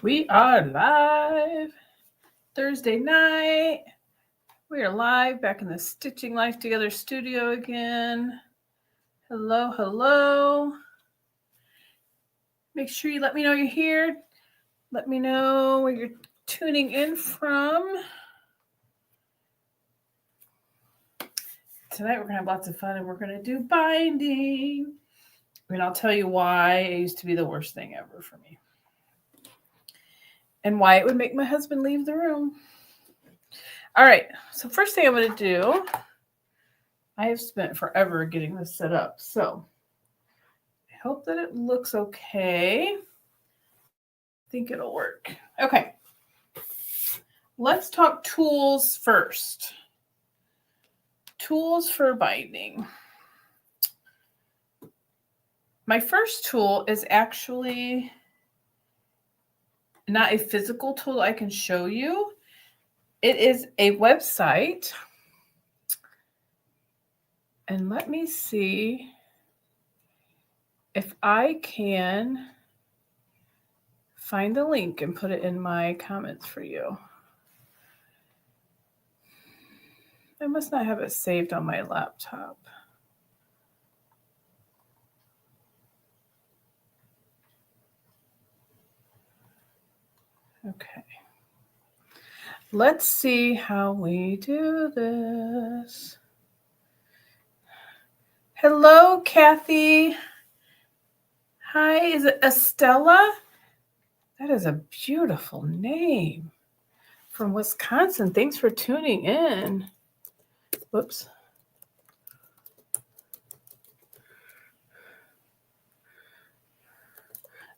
We are live Thursday night. We are live back in the Stitching Life Together studio again. Hello, hello. Make sure you let me know you're here. Let me know where you're tuning in from. Tonight we're going to have lots of fun and we're going to do binding. And I'll tell you why it used to be the worst thing ever for me. And why it would make my husband leave the room. All right, so first thing I'm going to do, I have spent forever getting this set up. So I hope that it looks okay. I think it'll work. Okay, let's talk tools first. Tools for binding. My first tool is actually not a physical tool I can show you. It is a website. And let me see if I can find the link and put it in my comments for you. I must not have it saved on my laptop. Okay. Let's see how we do this. Hello, Kathy. Hi, is it Estella? That is a beautiful name. From Wisconsin. Thanks for tuning in. Whoops.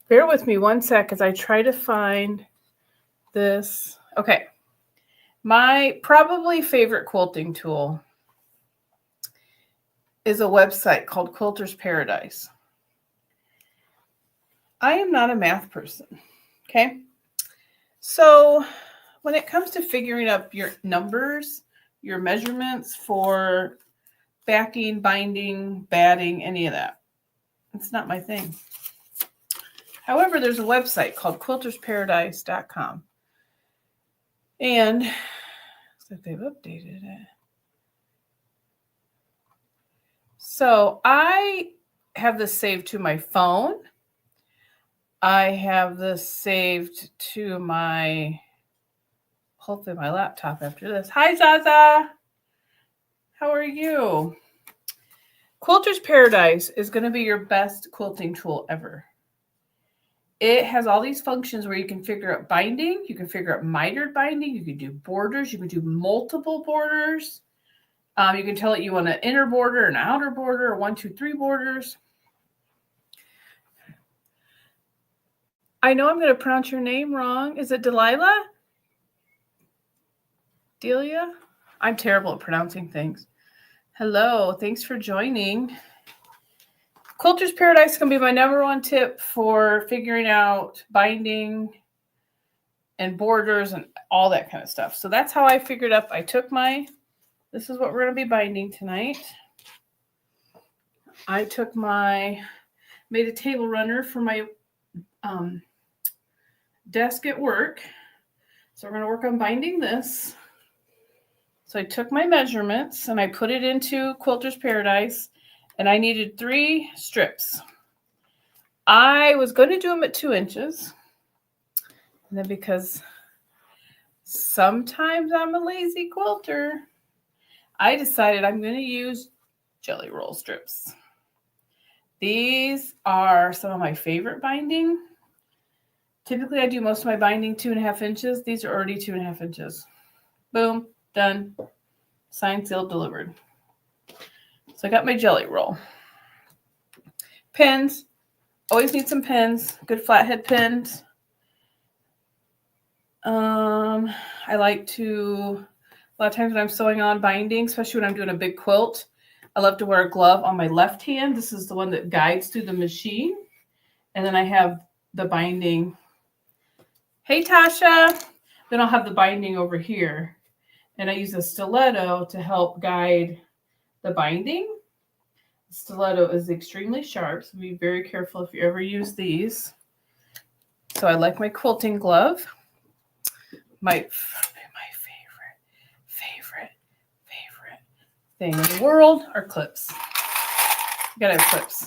Bear with me one sec as I try to find this. Okay. My probably favorite quilting tool is a website called Quilter's Paradise. I am not a math person, okay? So when it comes to figuring up your numbers, your measurements for backing, binding, batting, any of that, it's not my thing. However, there's a website called quiltersparadise.com. And looks like they've updated it. So I have this saved to my phone. I have this saved to hopefully my laptop after this. Hi, Zaza. How are you? Quilter's Paradise is going to be your best quilting tool ever. It has all these functions where you can figure out binding, you can figure out mitered binding, you can do borders, you can do multiple borders. You can tell it you want an inner border, an outer border, or 1, 2, 3 borders. I know I'm going to pronounce your name wrong. Is it Delilah? Delia? I'm terrible at pronouncing things. Hello, thanks for joining. Quilter's Paradise is going to be my number one tip for figuring out binding and borders and all that kind of stuff. So that's how I figured up. This is what we're going to be binding tonight. I made a table runner for my desk at work. So we're going to work on binding this. So I took my measurements and I put it into Quilter's Paradise, and I needed 3 strips. I was going to do them at 2 inches. And then because sometimes I'm a lazy quilter, I decided I'm going to use jelly roll strips. These are some of my favorite binding. Typically, I do most of my binding 2.5 inches. These are already 2.5 inches. Boom, done. Signed, sealed, delivered. So I got my jelly roll. Pins. Always need some pins. Good flathead pins. I like to, a lot of times when I'm sewing on binding, especially when I'm doing a big quilt, I love to wear a glove on my left hand. This is the one that guides through the machine. And then I have the binding. Hey, Tasha. Then I'll have the binding over here. And I use a stiletto to help guide the binding. The stiletto is extremely sharp, so be very careful if you ever use these. So I like my quilting glove. My favorite thing in the world are clips. You gotta have clips.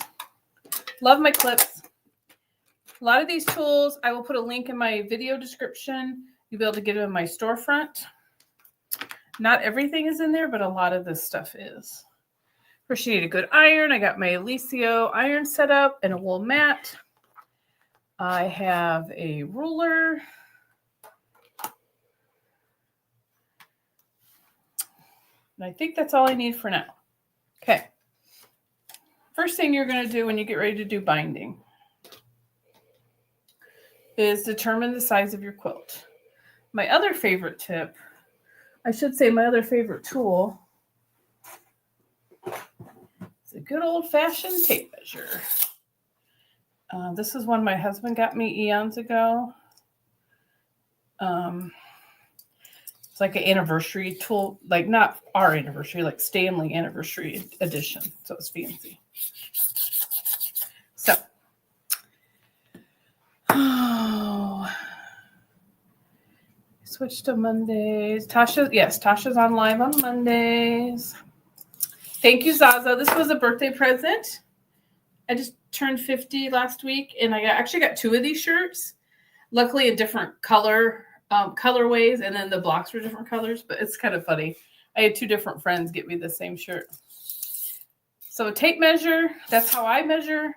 Love my clips. A lot of these tools, I will put a link in my video description. You'll be able to get them in my storefront. Not everything is in there, but a lot of this stuff is. First, you need a good iron. I got my Alicio iron set up and a wool mat. I have a ruler. And I think that's all I need for now. Okay. First thing you're going to do when you get ready to do binding is determine the size of your quilt. My other favorite tip, I should say my other favorite tool, is a good old-fashioned tape measure. This is one my husband got me eons ago. It's like an anniversary tool, like not our anniversary, like Stanley anniversary edition. So it's fancy. So, switch to Mondays. Tasha's on live on Mondays. Thank you, Zaza. This was a birthday present. I just turned 50 last week, and I actually got 2 of these shirts. Luckily, a different colorways, and then the blocks were different colors, but it's kind of funny. I had 2 different friends get me the same shirt. So a tape measure, that's how I measure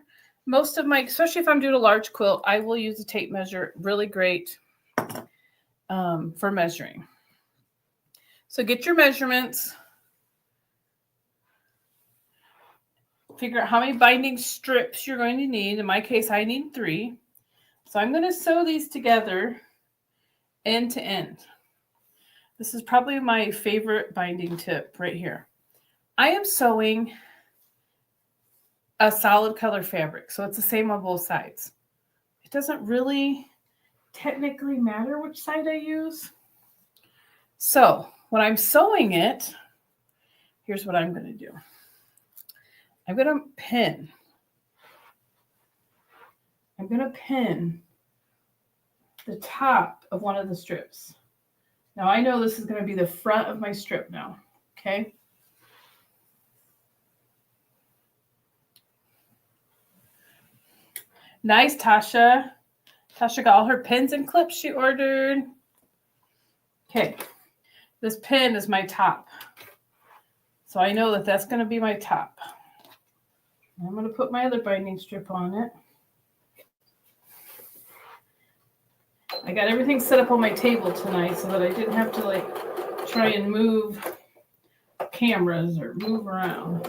most of my, especially if I'm doing a large quilt, I will use a tape measure. Really great for measuring. So get your measurements. Figure out how many binding strips you're going to need. In my case, I need 3. So I'm going to sew these together end to end. This is probably my favorite binding tip right here. I am sewing a solid color fabric, so it's the same on both sides. It doesn't really technically matter which side I use. So when I'm sewing it, here's what I'm going to do. I'm going to pin. I'm going to pin the top of one of the strips. Now I know this is going to be the front of my strip now, okay? Nice, Tasha. Tasha got all her pins and clips she ordered. Okay, this pin is my top. So I know that that's going to be my top. I'm going to put my other binding strip on it. I got everything set up on my table tonight so that I didn't have to like try and move cameras or move around.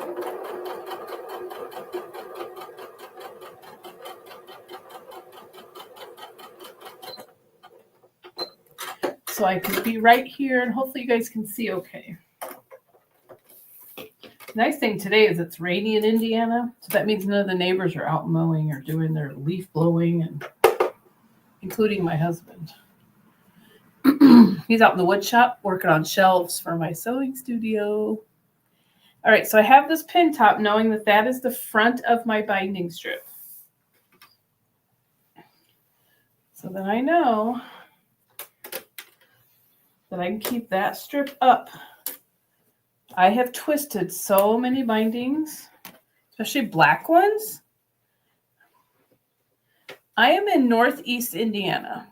So I can be right here and hopefully you guys can see okay. Nice thing today is it's rainy in Indiana, so that means none of the neighbors are out mowing or doing their leaf blowing, and including my husband. He's out in the wood shop working on shelves for my sewing studio. All right, so I have this pin top knowing that that is the front of my binding strip. So then I know that I can keep that strip up. I have twisted so many bindings, especially black ones. I am in Northeast Indiana,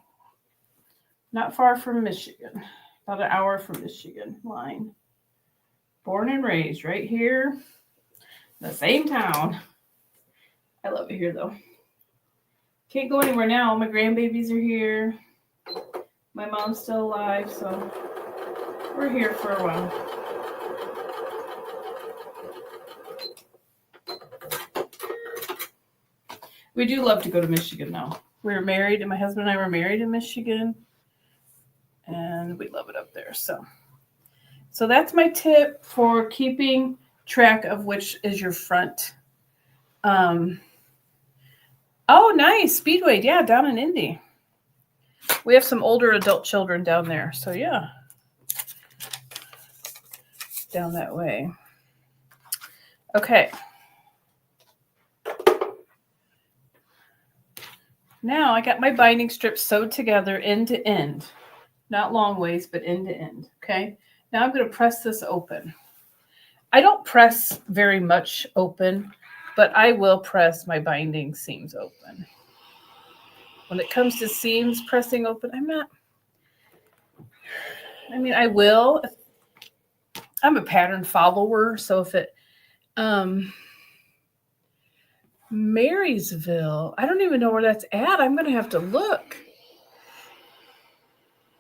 not far from Michigan, about an hour from Michigan line. Born and raised right here, in the same town. I love it here though. Can't go anywhere now. My grandbabies are here. My mom's still alive, so we're here for a while. We do love to go to Michigan now. We were married, and my husband and I were married in Michigan, and we love it up there. So that's my tip for keeping track of which is your front. Oh, nice. Speedway. Yeah, down in Indy. We have some older adult children down there. So, yeah. Down that way. Okay. Now I got my binding strip sewed together end to end. Not long ways, but end to end. Okay. Now I'm going to press this open. I don't press very much open, but I will press my binding seams open. When it comes to seams pressing open, I will. I'm a pattern follower, so if it Marysville, I don't even know where that's at. I'm going to have to look.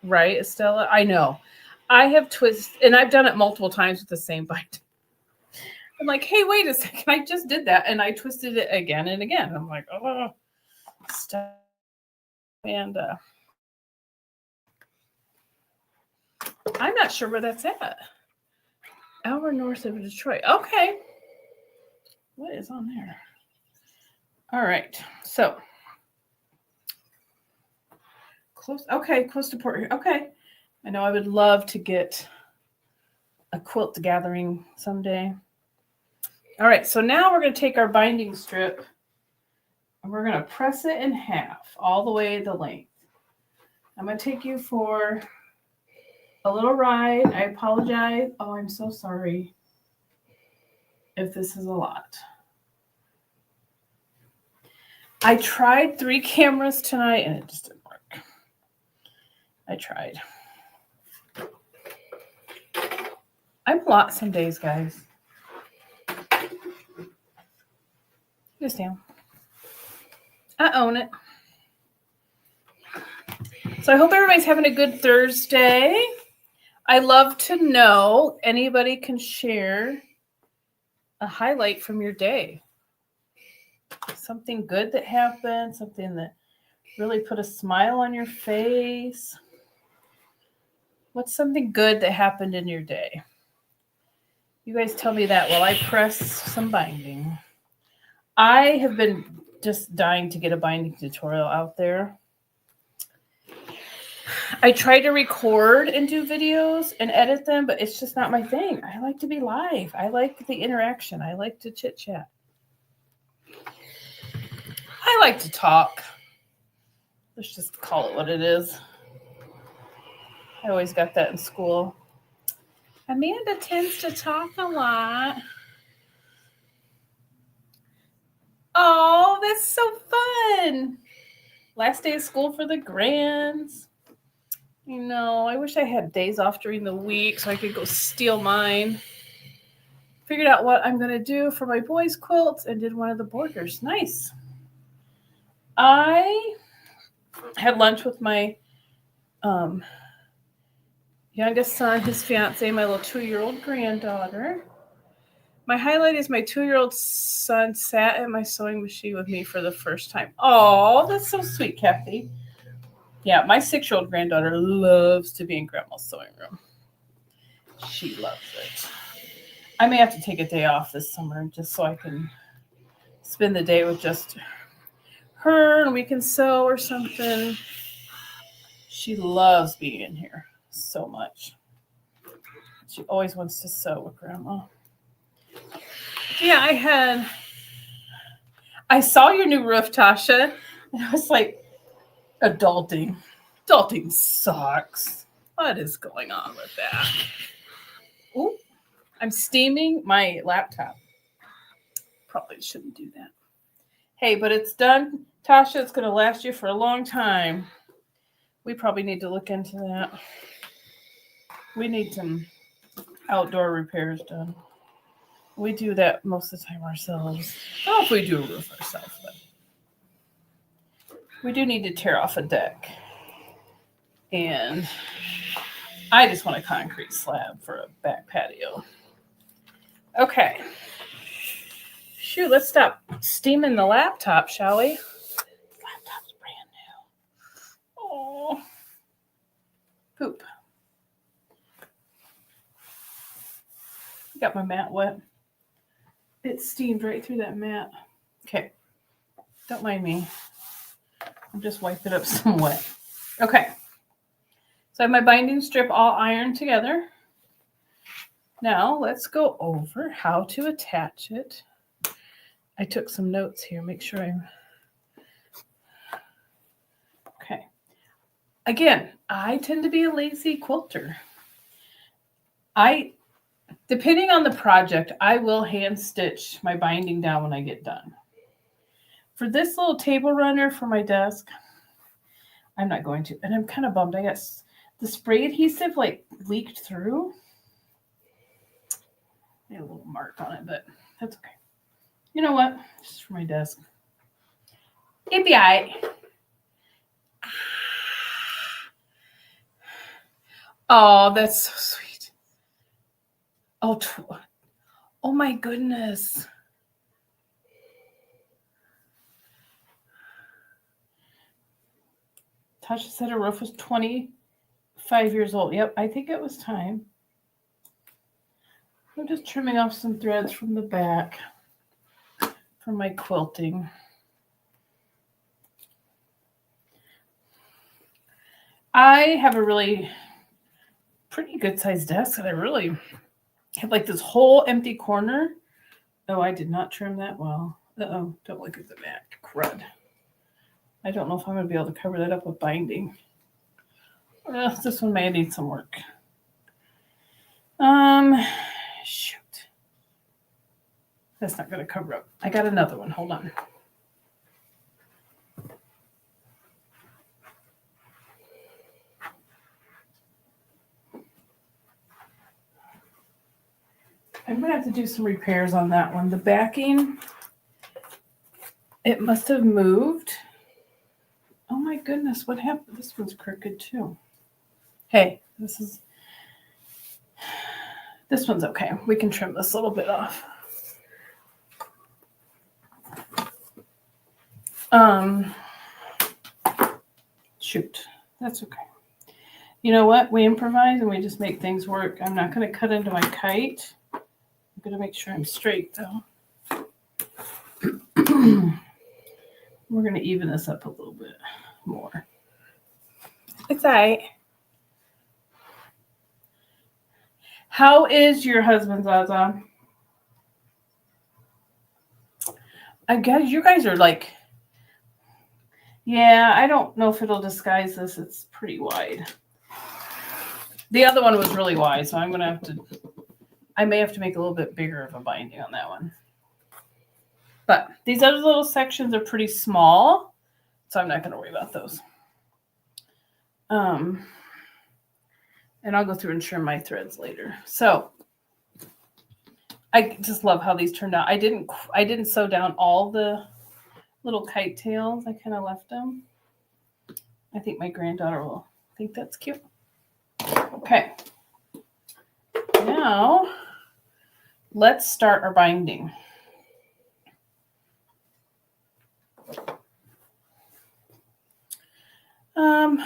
Right, Estella? I know. I have twisted, and I've done it multiple times with the same bind. I'm like, hey, wait a second. I just did that, and I twisted it again and again. I'm like, oh, stop. And I'm not sure where that's at. Hour north of Detroit. Okay. What is on there? All right. So, close. Okay, close to Port. Okay. I know I would love to get a quilt gathering someday. All right. So now we're going to take our binding strip and we're going to press it in half all the way the length. I'm going to take you for a little ride. I apologize. Oh, I'm so sorry if this is a lot. I tried 3 cameras tonight and it just didn't work. I tried. I'm a lot some days, guys. Just down. I own it. So I hope everybody's having a good Thursday. I love to know anybody can share a highlight from your day. Something good that happened, something that really put a smile on your face. What's something good that happened in your day? You guys tell me that while I press some binding. I have been just dying to get a binding tutorial out there. I try to record and do videos and edit them, but it's just not my thing. I like to be live. I like the interaction. I like to chit chat. I like to talk. Let's just call it what it is. I always got that in school. Amanda tends to talk a lot. Oh, that's so fun. Last day of school for the grands. You know, I wish I had days off during the week so I could go steal mine. Figured out what I'm going to do for my boys' quilts and did one of the borders. Nice. I had lunch with my youngest son, his fiance, my little 2-year-old granddaughter. My highlight is my 2-year-old son sat at my sewing machine with me for the first time. Oh, that's so sweet, Kathy. Yeah, my 6-year-old granddaughter loves to be in Grandma's sewing room. She loves it. I may have to take a day off this summer just so I can spend the day with just her and we can sew or something. She loves being in here so much. She always wants to sew with Grandma. Yeah, I saw your new roof, Tasha, and I was like, adulting sucks. What is going on with that? Ooh, I'm steaming my laptop. Probably shouldn't do that. Hey, but it's done, Tasha. It's going to last you for a long time. We probably need to look into that. We need some outdoor repairs done. We do that most of the time ourselves. I don't know if we do a roof ourselves, but we do need to tear off a deck. And I just want a concrete slab for a back patio. Okay. Shoot, let's stop steaming the laptop, shall we? The laptop's brand new. Oh. Poop. Got my mat wet. It steamed right through that mat. Okay. Don't mind me. I'm just wiping up some wet. Okay. So I have my binding strip all ironed together. Now let's go over how to attach it. I took some notes here. Make sure I'm Again, I tend to be a lazy quilter. Depending on the project, I will hand stitch my binding down when I get done. For this little table runner for my desk, I'm not going to. And I'm kind of bummed. I guess the spray adhesive like leaked through. I had a little mark on it, but that's okay. You know what? Just for my desk. It'd be all right. Oh, that's so sweet. Oh my goodness. Tasha said her roof was 25 years old. Yep, I think it was time. I'm just trimming off some threads from the back for my quilting. I have a really pretty good sized desk and I really have like this whole empty corner. Oh, I did not trim that well. Uh-oh, don't look at the back. Crud. I don't know if I'm going to be able to cover that up with binding. This one may need some work. Shoot. That's not going to cover up. I got another one. Hold on. I'm going to have to do some repairs on that one. The backing, it must have moved. Oh my goodness, what happened? This one's crooked too. Hey, this one's okay. We can trim this a little bit off. Shoot, that's okay. You know what? We improvise and we just make things work. I'm not going to cut into my kite. I'm going to make sure I'm straight though. We're going to even this up a little bit more. It's all right. How is your husband, Zaza? I guess you guys are like, yeah, I don't know if it'll disguise this. It's pretty wide. The other one was really wide, so I may have to make a little bit bigger of a binding on that one. But these other little sections are pretty small, so I'm not going to worry about those. And I'll go through and trim my threads later. So I just love how these turned out. I didn't sew down all the little kite tails. I kind of left them. I think my granddaughter will think that's cute. Okay. Now let's start our binding.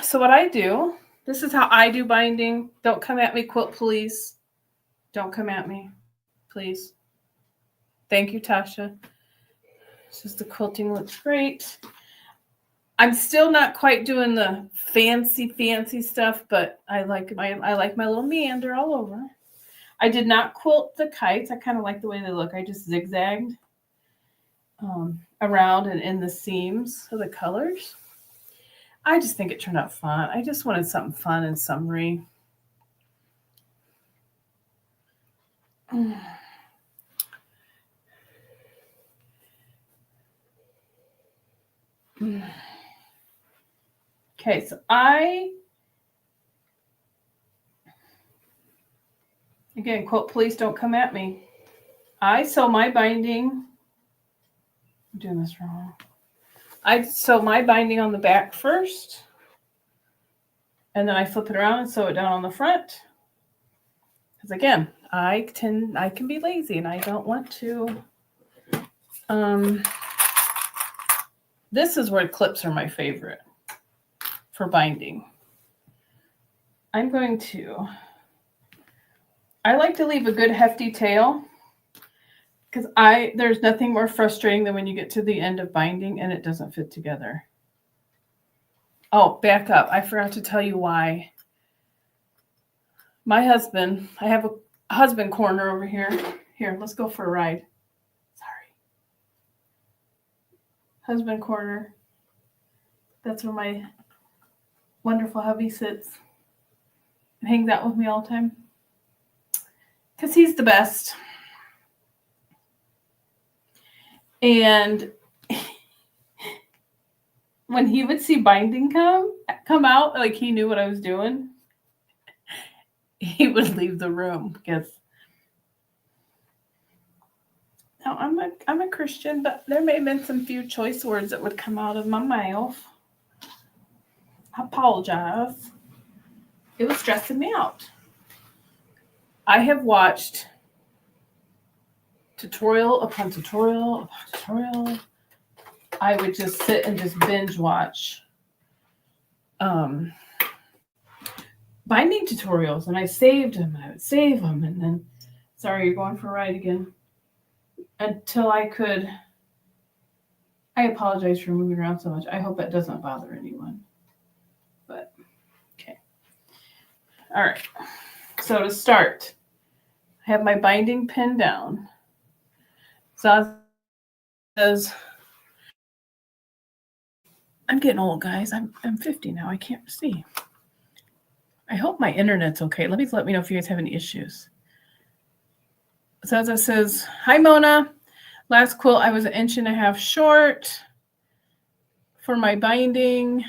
So what I do, this is how I do binding. Don't come at me, quilt police. Don't come at me, please. Thank you, Tasha. The quilting looks great. I'm still not quite doing the fancy stuff, but I like my little meander all over. I did not quilt the kites. I kind of like the way they look. I just zigzagged around and in the seams of the colors. I just think it turned out fun. I just wanted something fun and summery. Okay, so again, quote, please don't come at me. I sew my binding. I'm doing this wrong. I sew my binding on the back first, and then I flip it around and sew it down on the front. Because again, I can be lazy and I don't want to. This is where clips are my favorite for binding. I like to leave a good hefty tail because there's nothing more frustrating than when you get to the end of binding and it doesn't fit together. Oh, back up. I forgot to tell you why. My husband, I have a husband corner over here. Here, let's go for a ride. Sorry. Husband corner. That's where my wonderful hubby sits and hangs out with me all the time. Because he's the best. And when he would see binding come out, like he knew what I was doing, he would leave the room because now I'm a Christian, but there may have been some few choice words that would come out of my mouth. I apologize. It was stressing me out. I have watched tutorial upon tutorial upon tutorial. I would just sit and just binge watch binding tutorials, and I saved them, and I would save them, and then, sorry, you're going for a ride again, until I could. I apologize for moving around so much. I hope that doesn't bother anyone. But, okay. All right. So to start, I have my binding pinned down. So as I'm getting old, guys. I'm 50 now. I can't see. I hope my internet's okay. Let me know if you guys have any issues. So as it says, hi, Mona. Last quilt, I was 1.5 inches short for my binding.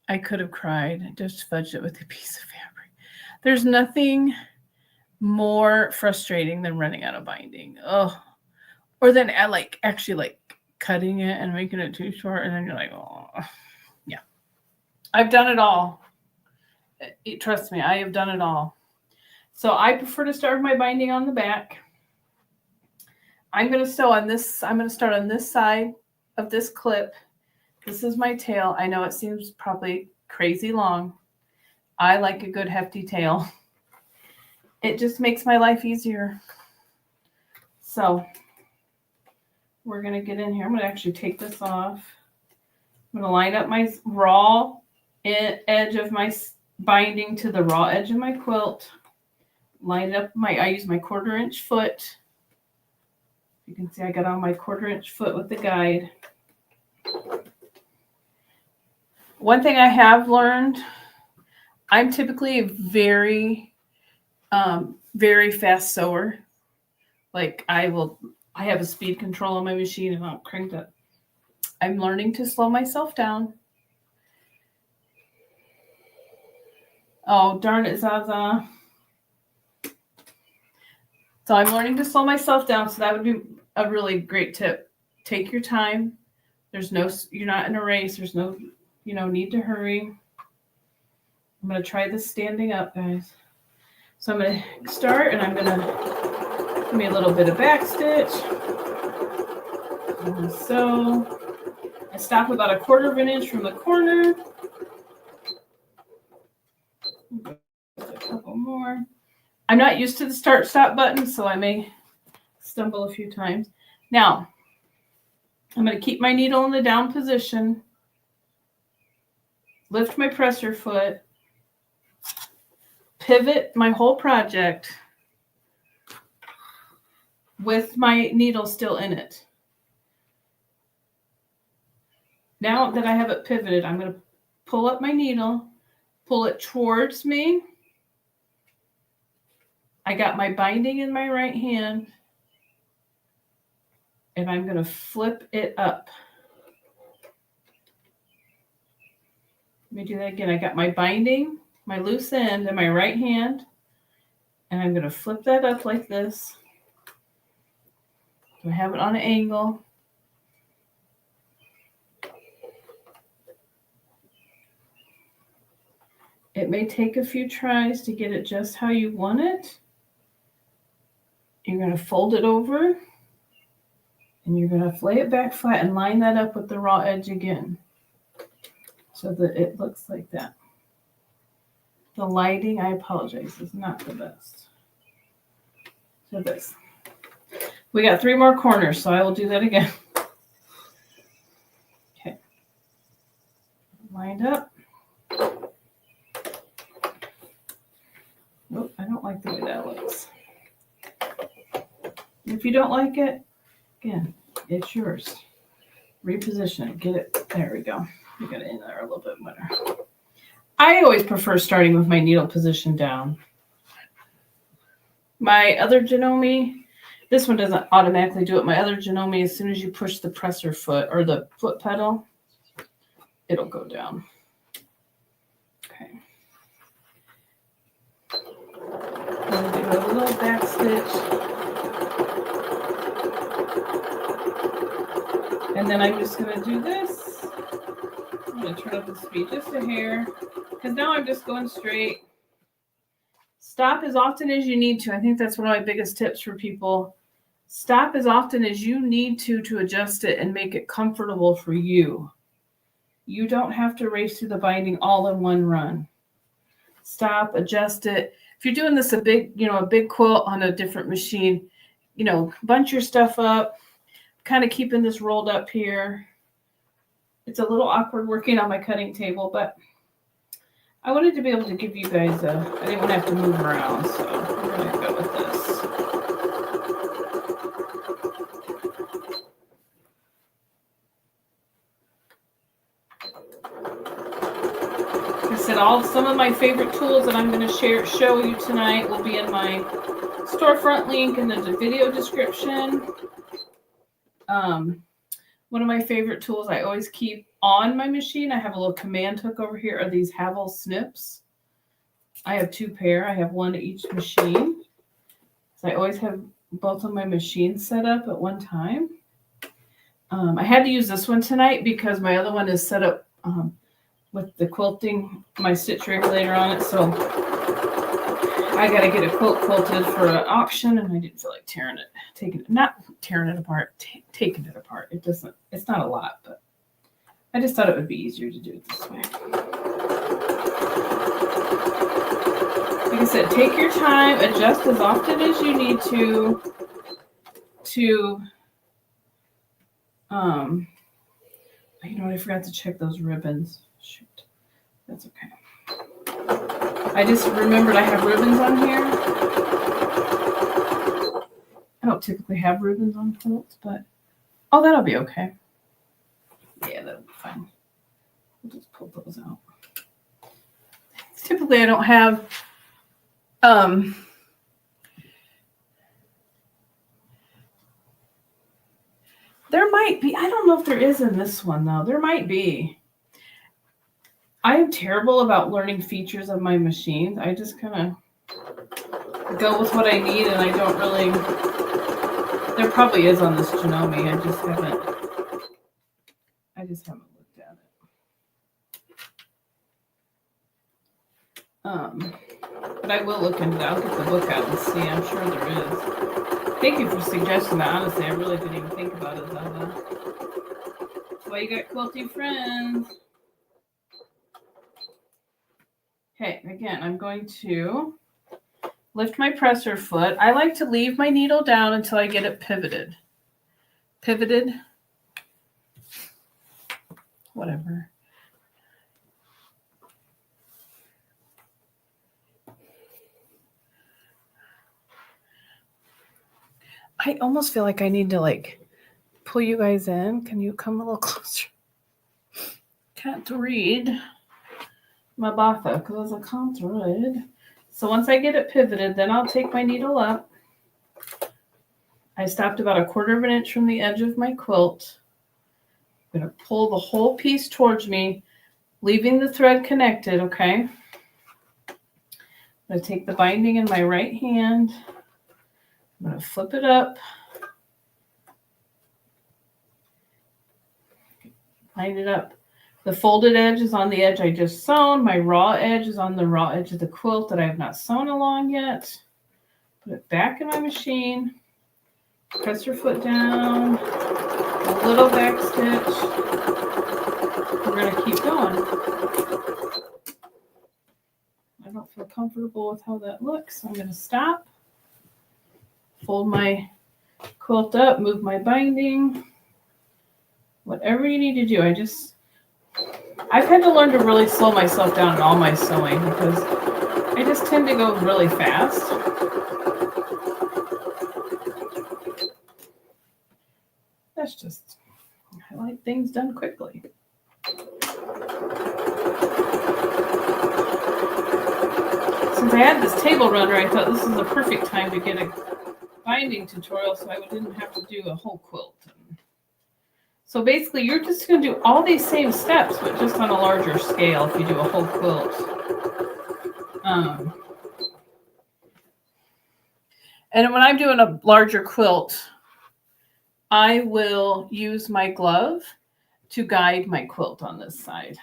I could have cried. I just fudged it with a piece of fabric. There's nothing more frustrating than running out of binding. Oh, or then actually cutting it and making it too short, and then you're like, oh, yeah. I've done it all. Trust me, I have done it all. So I prefer to start my binding on the back. I'm going to sew on this. I'm going to start on this side of this clip. This is my tail. I know it seems probably crazy long. I like a good hefty tail. It just makes my life easier. So we're going to get in here. I'm going to actually take this off. I'm going to line up my raw edge of my binding to the raw edge of my quilt. Line up I use my 1/4 inch foot. You can see I got on my 1/4 inch foot with the guide. One thing I have learned, I'm typically a very, very fast sewer. Like I have a speed control on my machine and I'll crank it. I'm learning to slow myself down. Oh, darn it, Zaza. So I'm learning to slow myself down. So that would be a really great tip. Take your time. You're not in a race. There's no, need to hurry. I'm going to try this standing up, guys. So I'm going to start and I'm going to give me a little bit of back stitch. And so I stop about 1/4 inch from the corner. A couple more. I'm not used to the start-stop button, so I may stumble a few times. Now, I'm going to keep my needle in the down position, lift my presser foot, pivot my whole project with my needle still in it. Now that I have it pivoted, I'm going to pull up my needle, pull it towards me. I got my binding in my right hand, and I'm going to flip it up. Let me do that again. I got my binding, my loose end in my right hand, and I'm going to flip that up like this. I have it on an angle. It may take a few tries to get it just how you want it. You're going to fold it over, and you're going to lay it back flat and line that up with the raw edge again so that it looks like that. The lighting, I apologize, is not the best. So this. We got 3 more corners, so I will do that again. Okay. Lined up. Nope, I don't like the way that looks. If you don't like it, again, it's yours. Reposition it. Get it. There we go. You got it in there a little bit better. I always prefer starting with my needle position down. My other Janome, this one doesn't automatically do it. My other Janome, as soon as you push the presser foot or the foot pedal, it'll go down. Okay. I'm going to do a little back stitch. And then I'm just going to do this. I'm going to turn up the speed just a hair, because now I'm just going straight. Stop as often as you need to. I think that's one of my biggest tips for people. Stop as often as you need to adjust it and make it comfortable for you. You don't have to race through the binding all in one run. Stop, adjust it. If you're doing this a big quilt on a different machine, bunch your stuff up, kind of keeping this rolled up here. It's a little awkward working on my cutting table, but I wanted to be able to give you guys I didn't want to have to move around, so we're going to go with this. Like I said, some of my favorite tools that I'm going to show you tonight will be in my storefront link in the video description. One of my favorite tools I always keep on my machine, I have a little command hook over here, are these Havel snips. I have 2 pair. I have one to each machine. So I always have both of my machines set up at one time. I had to use this one tonight because my other one is set up with the quilting, my stitch regulator on it. So I got to get a quilt quilted for an auction, and I didn't feel like taking it apart. It's not a lot, but I just thought it would be easier to do it this way. Like I said, take your time, adjust as often as you need to I forgot to check those ribbons. Shoot. That's okay. I just remembered I have ribbons on here. I don't typically have ribbons on quilts, but that'll be okay. Yeah, that'll be fine. We'll just pull those out. Typically I don't have there might be, I don't know if there is in this one though. There might be. I am terrible about learning features of my machines. I just kind of go with what I need, and I don't really. There probably is on this Janome. I just haven't looked at it. But I will look into that. I'll get the book out and see. I'm sure there is. Thank you for suggesting that. Honestly, I really didn't even think about it, Zelda. That's why you got quilty friends. Okay, again, I'm going to lift my presser foot. I like to leave my needle down until I get it pivoted. Pivoted? Whatever. I almost feel like I need to pull you guys in. Can you come a little closer? Can't read my Batha because I can't read. So once I get it pivoted, then I'll take my needle up. I stopped about 1/4 of an inch from the edge of my quilt. I'm going to pull the whole piece towards me, leaving the thread connected, okay? I'm going to take the binding in my right hand. I'm going to flip it up. Line it up. The folded edge is on the edge I just sewn. My raw edge is on the raw edge of the quilt that I have not sewn along yet. Put it back in my machine. Press your foot down. A little back stitch. We're going to keep going. I don't feel comfortable with how that looks. I'm going to stop. Fold my quilt up. Move my binding. Whatever you need to do. I've had to learn to really slow myself down in all my sewing because I just tend to go really fast. That's just, I like things done quickly. since I had this table runner, I thought this is the perfect time to get a binding tutorial so I didn't have to do a whole quilt. So basically, you're just going to do all these same steps, but just on a larger scale if you do a whole quilt. And when I'm doing a larger quilt, I will use my glove to guide my quilt on this side.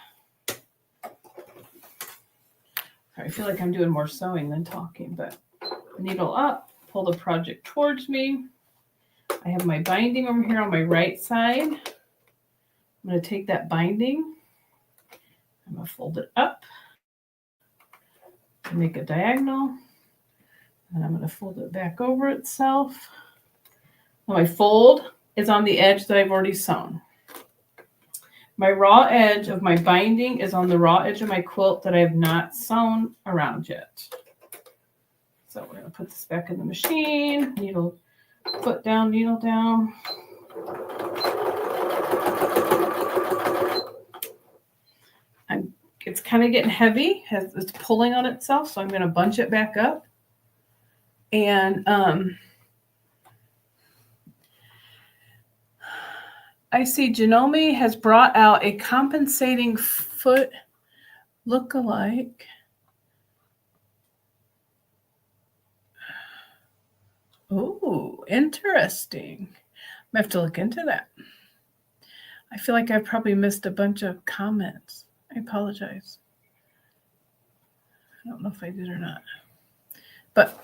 I feel like I'm doing more sewing than talking, but needle up, pull the project towards me. I have my binding over here on my right side. I'm going to take that binding, I'm going to fold it up and make a diagonal, and I'm going to fold it back over itself. Now my fold is on the edge that I've already sewn. My raw edge of my binding is on the raw edge of my quilt that I have not sewn around yet. So we're going to put this back in the machine, needle, foot down, needle down. It's kind of getting heavy, it's pulling on itself, so I'm going to bunch it back up. And I see Janome has brought out a compensating foot look-alike. Oh, interesting. I have to look into that. I feel like I've probably missed a bunch of comments. I apologize. I don't know if I did or not. But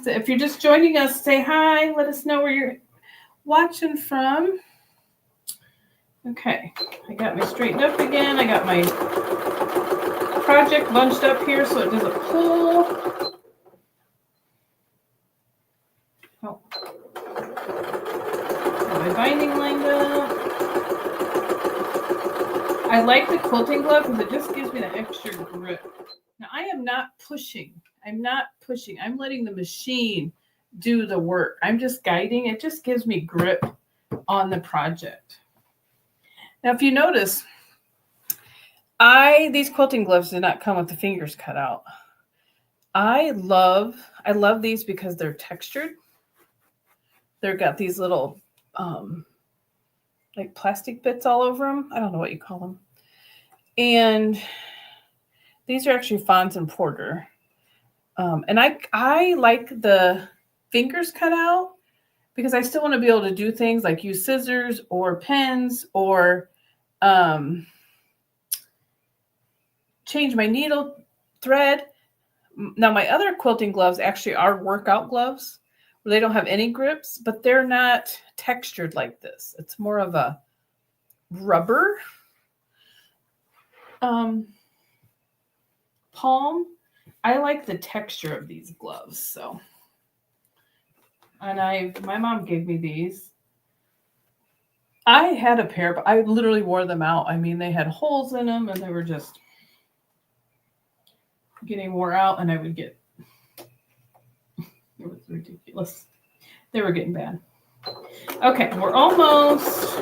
if you're just joining us, say hi. Let us know where you're watching from. Okay, I got me straightened up again. I got my project bunched up here so it doesn't pull. Oh. Got my binding lined up. I like the quilting glove because it just gives me that extra grip. Now I am not pushing. I'm not pushing. I'm letting the machine do the work. I'm just guiding. It just gives me grip on the project. Now, if you notice, these quilting gloves did not come with the fingers cut out. I love these because they're textured. They've got these little like plastic bits all over them. I don't know what you call them. And these are actually Fons and Porter. And I like the fingers cut out because I still want to be able to do things like use scissors or pens or change my needle thread. Now, my other quilting gloves actually are workout gloves where they don't have any grips, but they're not textured like this. It's more of a rubber palm. I like the texture of these gloves. So, and my mom gave me these. I had a pair, but I literally wore them out. I mean, they had holes in them and they were just getting wore out, and I would get, it was ridiculous. They were getting bad. Okay, we're almost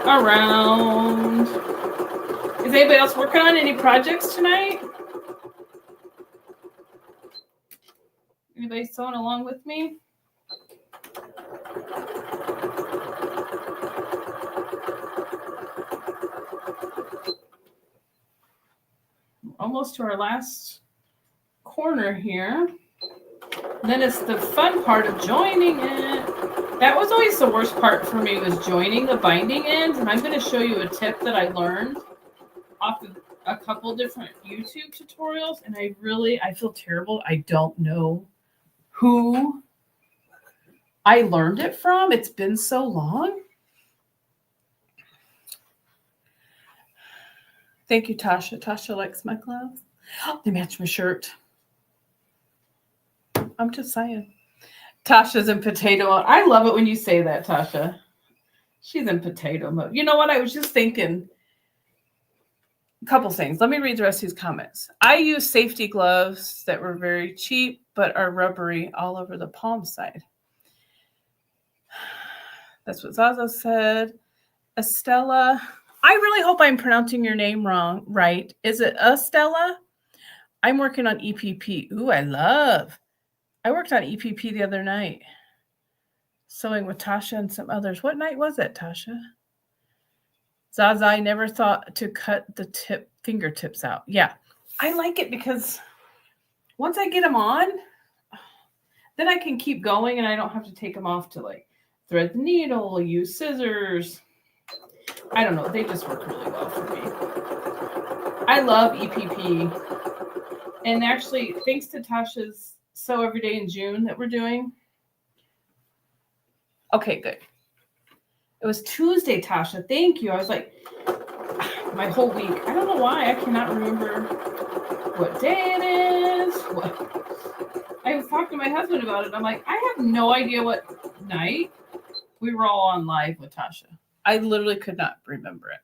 around. Is anybody else working on any projects tonight? Anybody sewing along with me? Almost to our last corner here. And then it's the fun part of joining it. That was always the worst part for me, was joining the binding ends. And I'm going to show you a tip that I learned off of a couple different YouTube tutorials. And I feel terrible. I don't know who I learned it from. It's been so long. Thank you, Tasha. Tasha likes my gloves. They match my shirt. I'm just saying. Tasha's in potato mode. I love it when you say that, Tasha. She's in potato mode. You know what? I was just thinking a couple things. Let me read the rest of these comments. I use safety gloves that were very cheap, but are rubbery all over the palm side. That's what Zaza said. Estella. I really hope I'm pronouncing your name right. Is it Estella? I'm working on EPP. Ooh, I worked on EPP the other night. Sewing with Tasha and some others. What night was it, Tasha? Zaza, I never thought to cut the fingertips out. Yeah, I like it because once I get them on, then I can keep going and I don't have to take them off to like thread the needle, use scissors. I don't know. They just work really well for me. I love EPP. And actually, thanks to Tasha's Sew Every Day in June that we're doing. Okay, good. It was Tuesday, Tasha. Thank you. I was like, my whole week. I don't know why. I cannot remember what day it is. I was talking to my husband about it. I'm like, I have no idea what night we were all on live with Tasha. I literally could not remember it.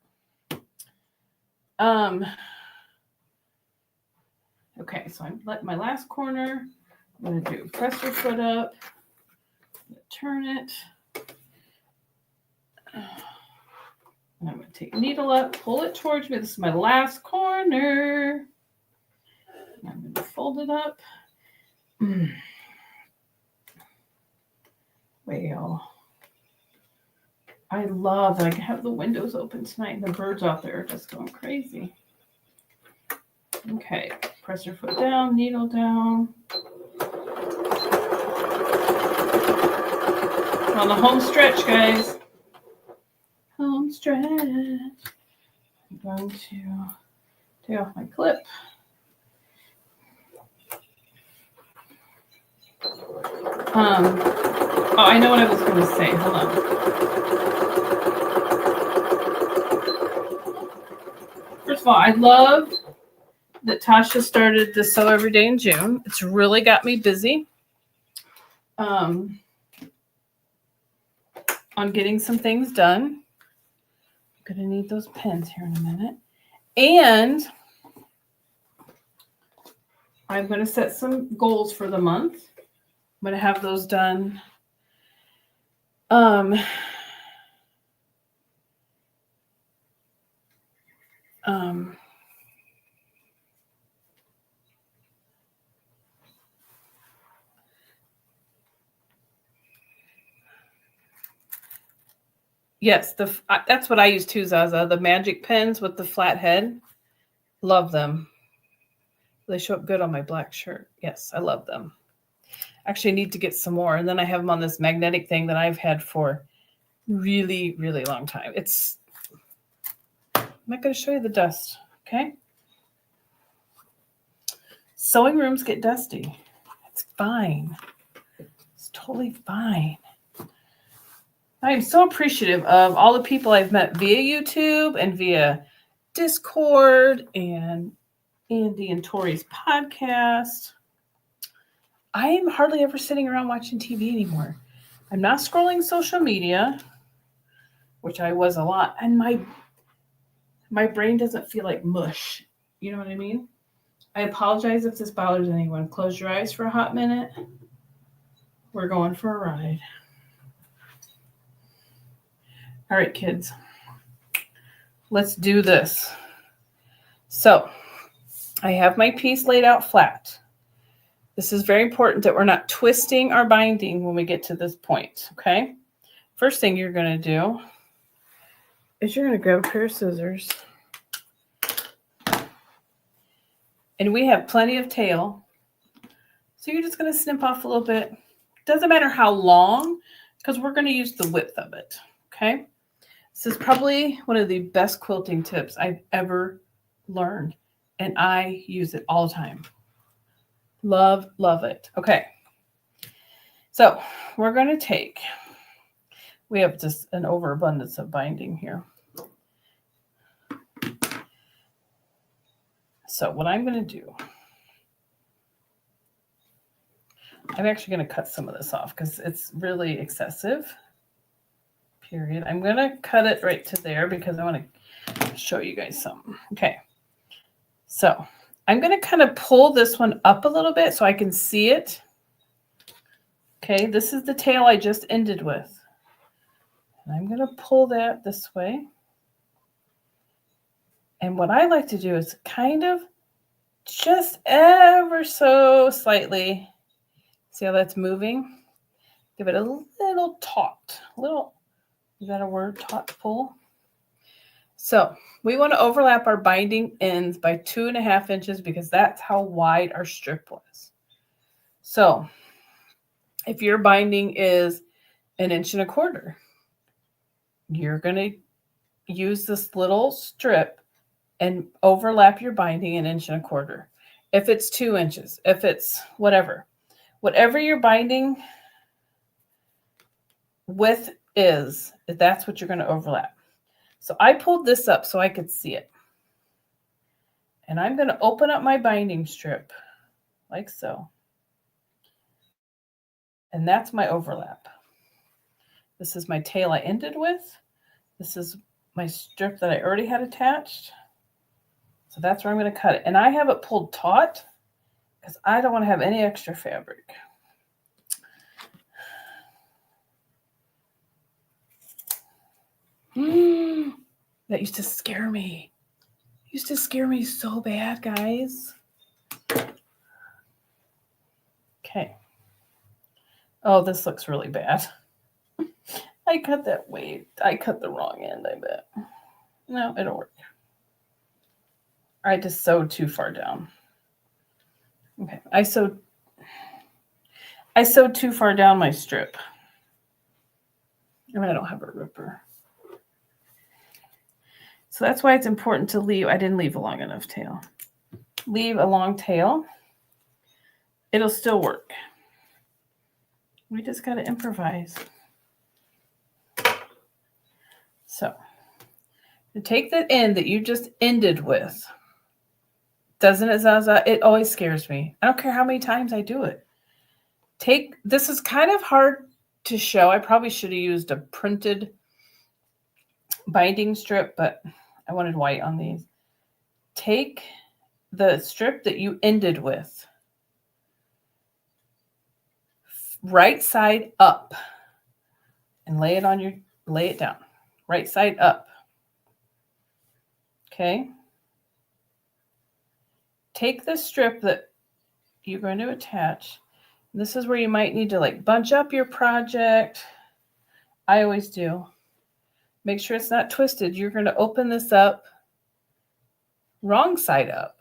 Okay, so I'm letting my last corner. I'm going to do press your foot up. Turn it. And I'm going to take a needle up, pull it towards me. This is my last corner. And I'm going to fold it up. Well, I love that I can have the windows open tonight and the birds out there are just going crazy. Okay, press your foot down, needle down. On the home stretch, guys. Home stretch. I'm going to take off my clip. Oh, I know what I was going to say. Hold on. First of all, I love that Tasha started the Sew Every Day in June. It's really got me busy on getting some things done. I'm going to need those pens here in a minute. And I'm going to set some goals for the month. I'm going to have those done. Yes, that's what I use too, Zaza. The magic pens with the flat head. Love them. They show up good on my black shirt. Yes, I love them. Actually, I need to get some more. And then I have them on this magnetic thing that I've had for really, really long time. I'm not going to show you the dust, okay? Sewing rooms get dusty. It's fine. It's totally fine. I am so appreciative of all the people I've met via YouTube and via Discord and Andy and Tori's podcast. I am hardly ever sitting around watching TV anymore. I'm not scrolling social media, which I was a lot, and my brain doesn't feel like mush. You know what I mean? I apologize if this bothers anyone. Close your eyes for a hot minute. We're going for a ride. All right, kids. Let's do this. So, I have my piece laid out flat. This is very important that we're not twisting our binding when we get to this point, okay? First thing you're going to do is you're going to grab a pair of scissors. And we have plenty of tail. So you're just going to snip off a little bit. Doesn't matter how long, because we're going to use the width of it, okay? This is probably one of the best quilting tips I've ever learned, and I use it all the time. Love, love it. Okay. So we're going to we have just an overabundance of binding here. So what I'm going to do, I'm actually going to cut some of this off because it's really excessive. Period. I'm going to cut it right to there because I want to show you guys something. Okay. So I'm going to kind of pull this one up a little bit so I can see it. Okay. This is the tail I just ended with. And I'm going to pull that this way. And what I like to do is kind of just ever so slightly. See how that's moving? Give it a little taut. Is that a word? Taut pull. So we want to overlap our binding ends by 2.5 inches because that's how wide our strip was. So if your binding is 1.25 inches, you're going to use this little strip and overlap your binding 1.25 inches. If it's 2 inches, if it's whatever your binding width is, that's what you're going to overlap. So I pulled this up so I could see it. And I'm going to open up my binding strip like so. And that's my overlap. This is my tail I ended with. This is my strip that I already had attached. So that's where I'm going to cut it. And I have it pulled taut because I don't want to have any extra fabric. That used to scare me. It used to scare me so bad, guys. Okay. Oh, this looks really bad. I cut that way. I cut the wrong end, I bet. No, it'll work. I just sewed too far down. Okay, I sewed too far down my strip. I don't have a ripper. So that's why it's important to leave. I didn't leave a long enough tail. Leave a long tail. It'll still work. We just got to improvise. So to take that end that you just ended with, doesn't it, Zaza? It always scares me. I don't care how many times I do it. This is kind of hard to show. I probably should have used a printed binding strip, but I wanted white on these. Take the strip that you ended with, right side up, and lay it down. Right side up. Okay. Take the strip that you're going to attach. This is where you might need to like bunch up your project. I always do. Make sure it's not twisted. You're going to open this up wrong side up.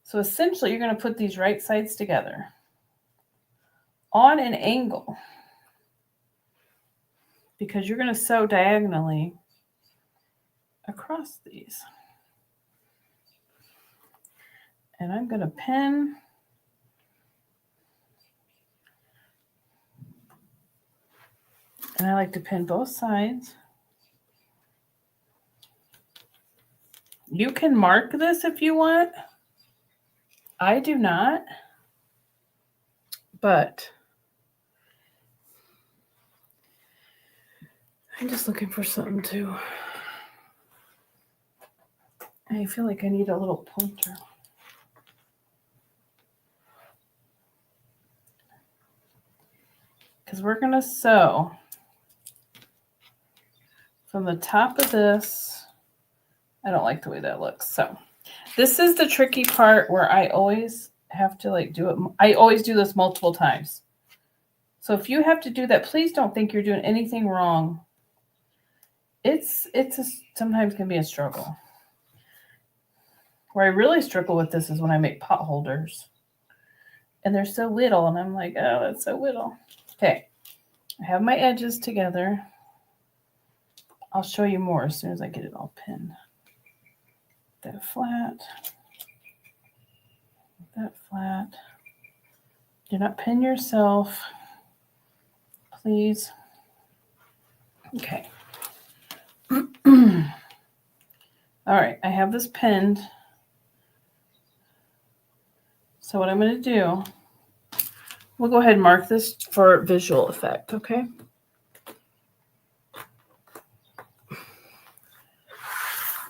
So essentially you're going to put these right sides together on an angle because you're going to sew diagonally across these. And I'm going to pin. And I like to pin both sides. You can mark this if you want. I do not. But I'm just looking for something to. I feel like I need a little pointer. Because we're going to sew from the top of this. I don't like the way that looks. So this is the tricky part where I always have to like do it. I always do this multiple times. So if you have to do that, please don't think you're doing anything wrong. Sometimes can be a struggle. Where I really struggle with this is when I make pot holders. And they're so little, and I'm like, oh, it's so little. Okay, I have my edges together. I'll show you more as soon as I get it all pinned. That flat. That flat. Do not pin yourself, please. Okay. All right, I have this pinned. So what I'm going to do, we'll go ahead and mark this for visual effect, okay?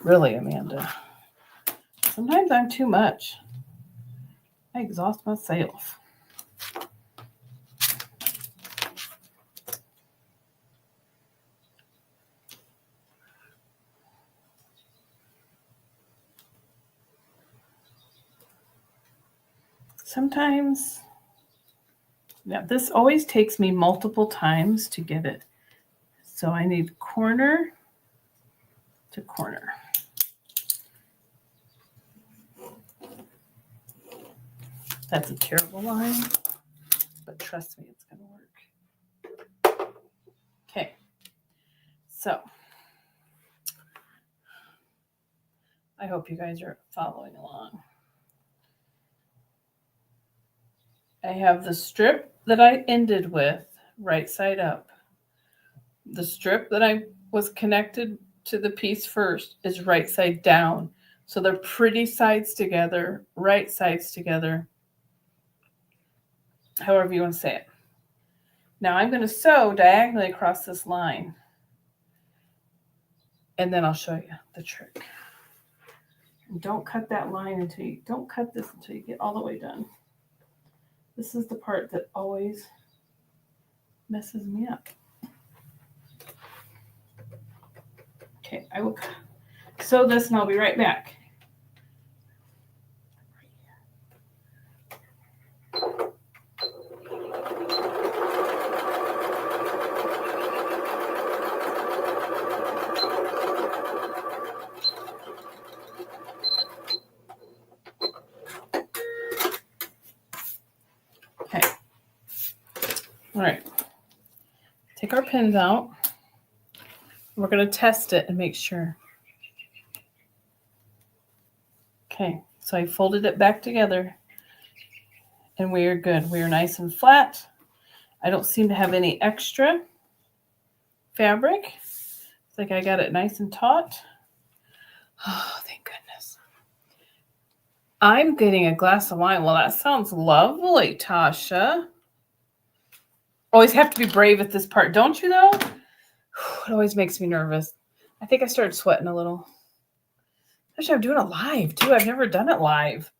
Really, Amanda. Sometimes I'm too much. I exhaust myself. sometimes, yeah, this always takes me multiple times to get it. So I need corner to corner. That's a terrible line, but trust me, it's going to work. Okay, so I hope you guys are following along. I have the strip that I ended with right side up. The strip that I was connected to the piece first is right side down. So they're pretty sides together, right sides together, however you want to say it. Now I'm going to sew diagonally across this line. And then I'll show you the trick. And don't cut that line until you, don't cut this until you get all the way done. This is the part that always messes me up. Okay, I will sew this and I'll be right back. Okay. All right. Take our pins out. We're going to test it and make sure. Okay, so I folded it back together and we are good. We are nice and flat. I don't seem to have any extra fabric. It's like I got it nice and taut. Oh, thank goodness. I'm getting a glass of wine. Well, that sounds lovely, Tasha. Always have to be brave at this part, don't you, though? It always makes me nervous. I think I started sweating a little. Actually, I'm doing it live, too. I've never done it live.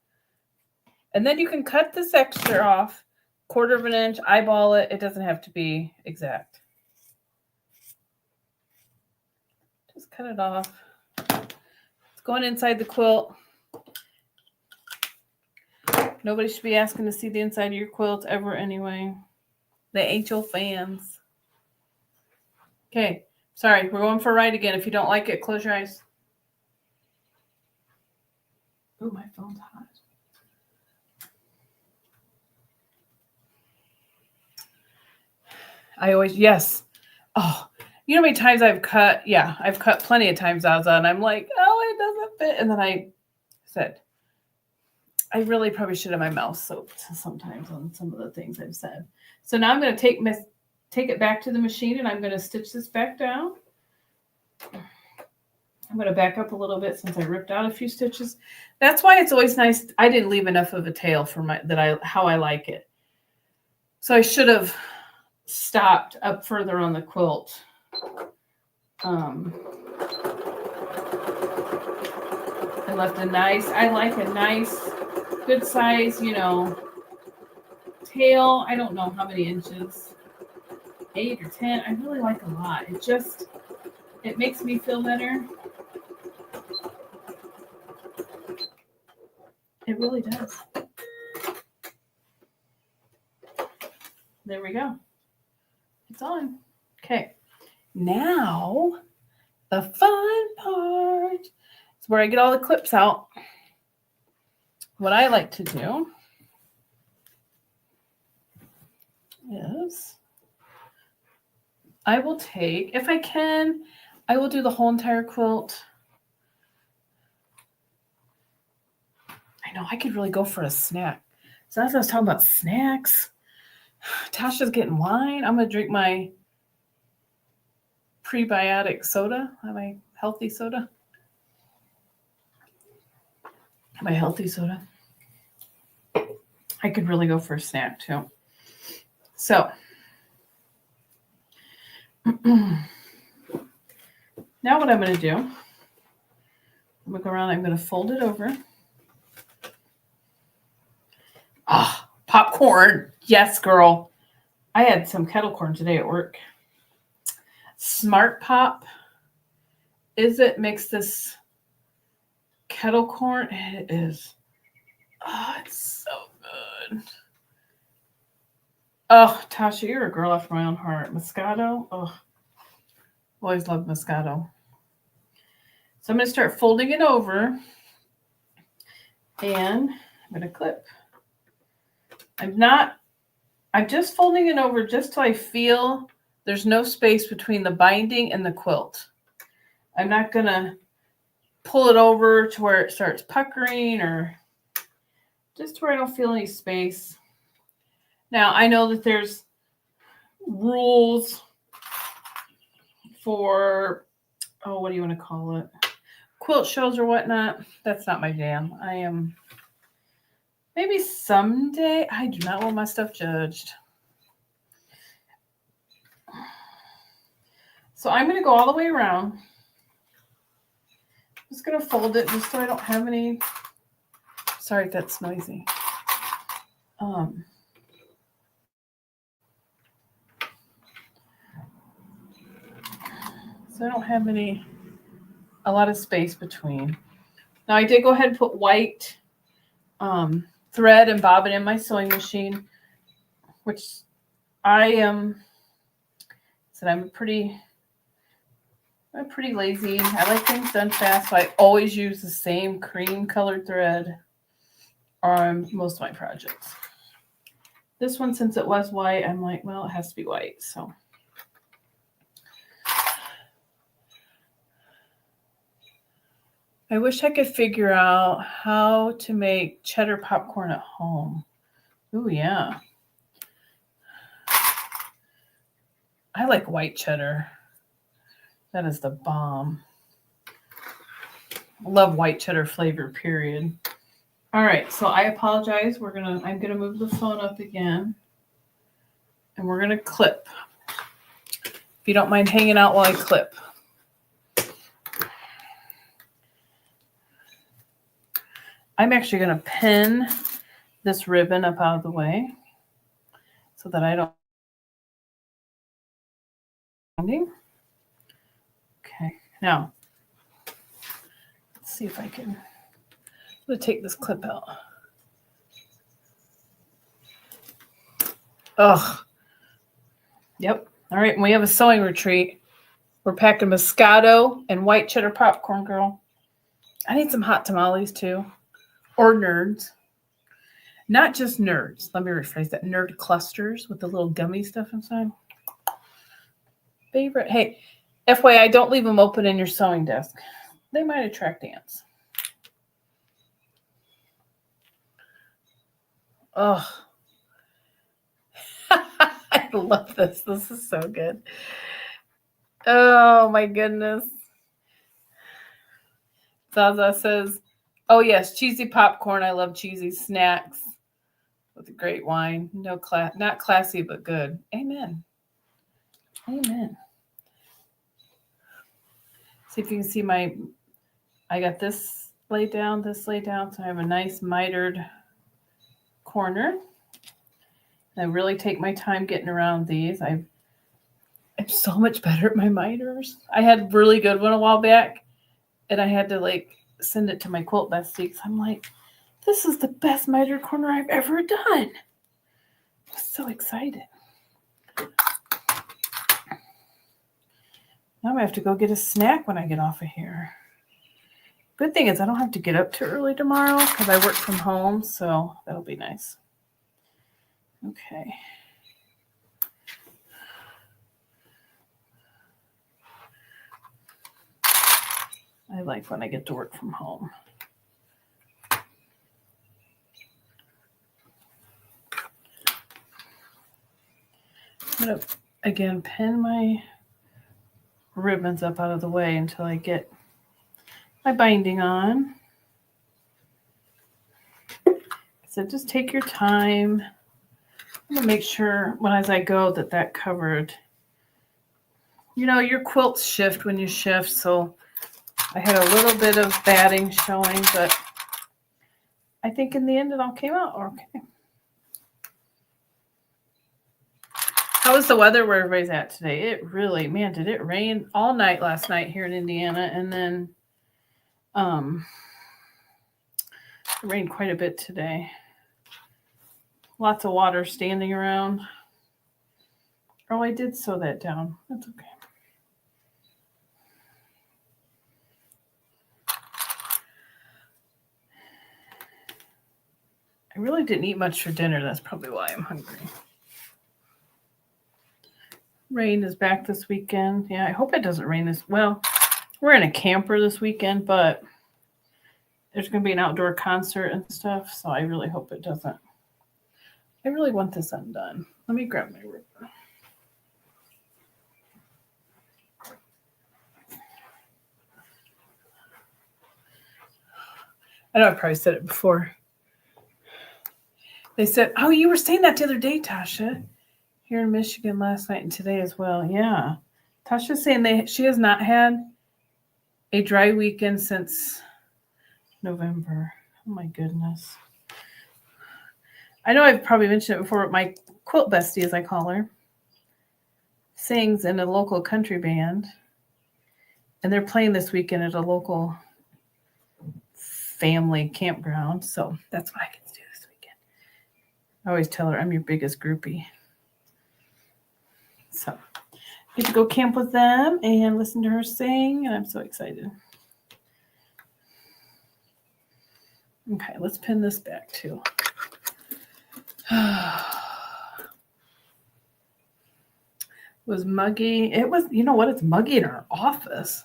And then you can cut this extra off, 1/4 of an inch, eyeball it. It doesn't have to be exact. Just cut it off. It's going inside the quilt. Nobody should be asking to see the inside of your quilt ever anyway. They ain't your fans. Okay, sorry, we're going for a ride again. If you don't like it, close your eyes. Oh, my phone's hot. I always, yes. Oh, you know how many times I've cut? Yeah, I've cut plenty of times, Azza, and I'm like, oh, it doesn't fit. And then I said, I really probably should have my mouth soaped sometimes on some of the things I've said. So now I'm going to take it back to the machine and I'm going to stitch this back down. I'm going to back up a little bit since I ripped out a few stitches. That's why it's always nice. I didn't leave enough of a tail for how I like it. So I should have stopped up further on the quilt. And left a nice, I like a nice, good size, tail. I don't know how many inches, 8 or 10. I really like a lot. It makes me feel better. It really does. There we go. It's on. Okay. Now, the fun part is where I get all the clips out. What I like to do is I will take, if I can, I will do the whole entire quilt. I know I could really go for a snack. So that's what I was talking about, snacks. Tasha's getting wine. I'm going to drink my prebiotic soda, my healthy soda. My healthy soda. I could really go for a snack too. So now what I'm going to do, I'm going to go around, I'm going to fold it over. Ah, popcorn. Yes, girl. I had some kettle corn today at work. Smart Pop. Is it mix this kettle corn? It is. Oh, it's so good. Oh, Tasha, you're a girl after my own heart. Moscato. Oh, always loved Moscato. So I'm going to start folding it over. And I'm going to clip. I'm just folding it over just till I feel there's no space between the binding and the quilt. I'm not going to pull it over to where it starts puckering or just where I don't feel any space. Now, I know that there's rules for, what do you want to call it? Quilt shows or whatnot. That's not my jam. Maybe someday. I do not want my stuff judged. So I'm going to go all the way around. I'm just going to fold it just so I don't have any. Sorry if that's noisy. So I don't have a lot of space between. Now I did go ahead and put white thread and bobbin in my sewing machine, which I'm pretty lazy. I like things done fast, so I always use the same cream colored thread on most of my projects. This one, since it was white, I'm like, well, it has to be white, so. I wish I could figure out how to make cheddar popcorn at home. Ooh, yeah. I like white cheddar. That is the bomb. I love white cheddar flavor, period. All right, so I apologize. I'm gonna move the phone up again. And we're gonna clip. If you don't mind hanging out while I clip. I'm actually going to pin this ribbon up out of the way so that I don't. Okay, now let's see if I can. I'm going to take this clip out. Ugh. Yep. All right, when we have a sewing retreat, we're packing Moscato and white cheddar popcorn, girl. I need some hot tamales too. Or nerds. Not just nerds. Let me rephrase that. Nerd clusters with the little gummy stuff inside. Favorite. Hey, FYI, don't leave them open in your sewing desk. They might attract ants. Oh, I love this. This is so good. Oh, my goodness. Zaza says, oh, yes, cheesy popcorn. I love cheesy snacks with a great wine. Not classy, but good. Amen. Amen. See if you can see I got this laid down, so I have a nice mitered corner. I really take my time getting around these. I'm so much better at my miters. I had a really good one a while back, and I had to send it to my quilt bestie because I'm like, this is the best mitered corner I've ever done. I'm so excited. Now I'm going to have to go get a snack when I get off of here. Good thing is I don't have to get up too early tomorrow because I work from home, so that'll be nice. Okay. I like when I get to work from home. I'm going to, again, pin my ribbons up out of the way until I get my binding on. So just take your time. I'm going to make sure as I go that covered. You know, your quilts shift when you shift, so I had a little bit of batting showing, but I think in the end it all came out okay. How was the weather where everybody's at today? It really, man, did it rain all night last night here in Indiana, and then it rained quite a bit today. Lots of water standing around. Oh, I did sew that down. That's okay. I really didn't eat much for dinner. That's probably why I'm hungry. Rain is back this weekend. Yeah, I hope it doesn't rain this. Well, we're in a camper this weekend, but there's going to be an outdoor concert and stuff, so I really hope it doesn't. I really want this undone. Let me grab my ripper. I know I probably said it before. They said, oh, you were saying that the other day, Tasha, here in Michigan last night and today as well. Yeah. Tasha's saying she has not had a dry weekend since November. Oh, my goodness. I know I've probably mentioned it before, but my quilt bestie, as I call her, sings in a local country band. And they're playing this weekend at a local family campground. So that's what I get to do this weekend. I always tell her I'm your biggest groupie. So I get to go camp with them and listen to her sing, and I'm so excited. Okay, let's pin this back too. Was muggy. It was, you know what? It's muggy in our office.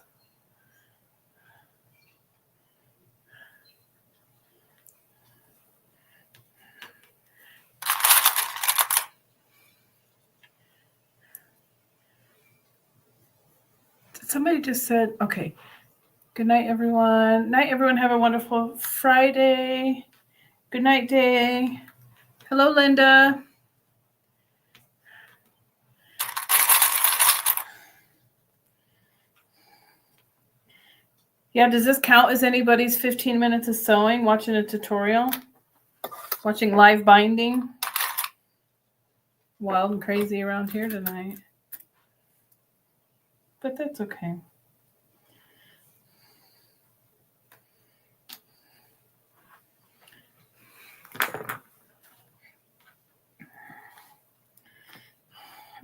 Somebody just said, okay, good night, everyone. Night, everyone. Have a wonderful Friday. Good night, Day. Hello, Linda. Yeah, does this count as anybody's 15 minutes of sewing, watching a tutorial, watching live binding? Wild and crazy around here tonight. But that's okay.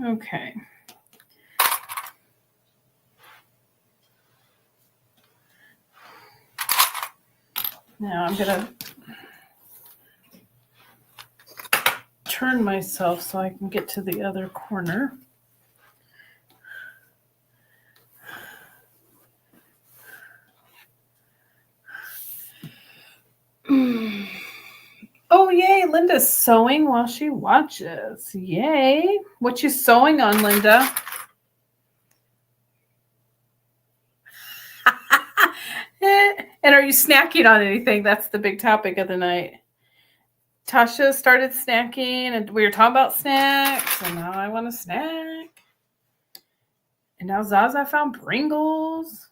Okay. Now I'm going to turn myself so I can get to the other corner. Oh, yay. Linda's sewing while she watches. Yay. What you sewing on, Linda? And are you snacking on anything? That's the big topic of the night. Tasha started snacking, and we were talking about snacks, and now I want a snack. And now Zaza found Pringles.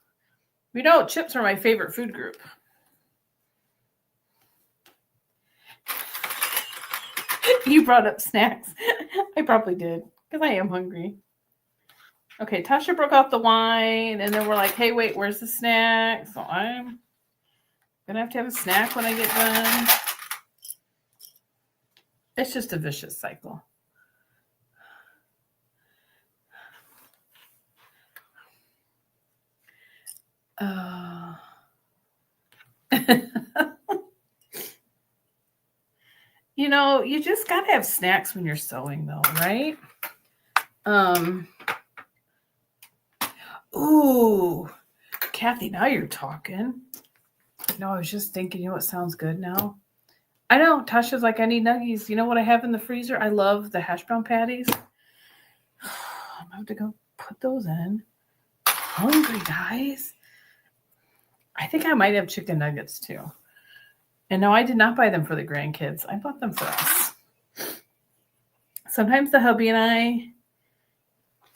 You know, chips are my favorite food group. You brought up snacks. I probably did, because I am hungry. Okay, Tasha broke out the wine, and then we're like, hey, wait, where's the snack? So I'm going to have a snack when I get done. It's just a vicious cycle. You know, you just got to have snacks when you're sewing, though, right? Ooh, Kathy, now you're talking. No, I was just thinking, you know what sounds good now? I know, Tasha's like, I need nuggies. You know what I have in the freezer? I love the hash brown patties. I'm about to go put those in. Hungry, guys. I think I might have chicken nuggets, too. And no, I did not buy them for the grandkids. I bought them for us. Sometimes the hubby and I,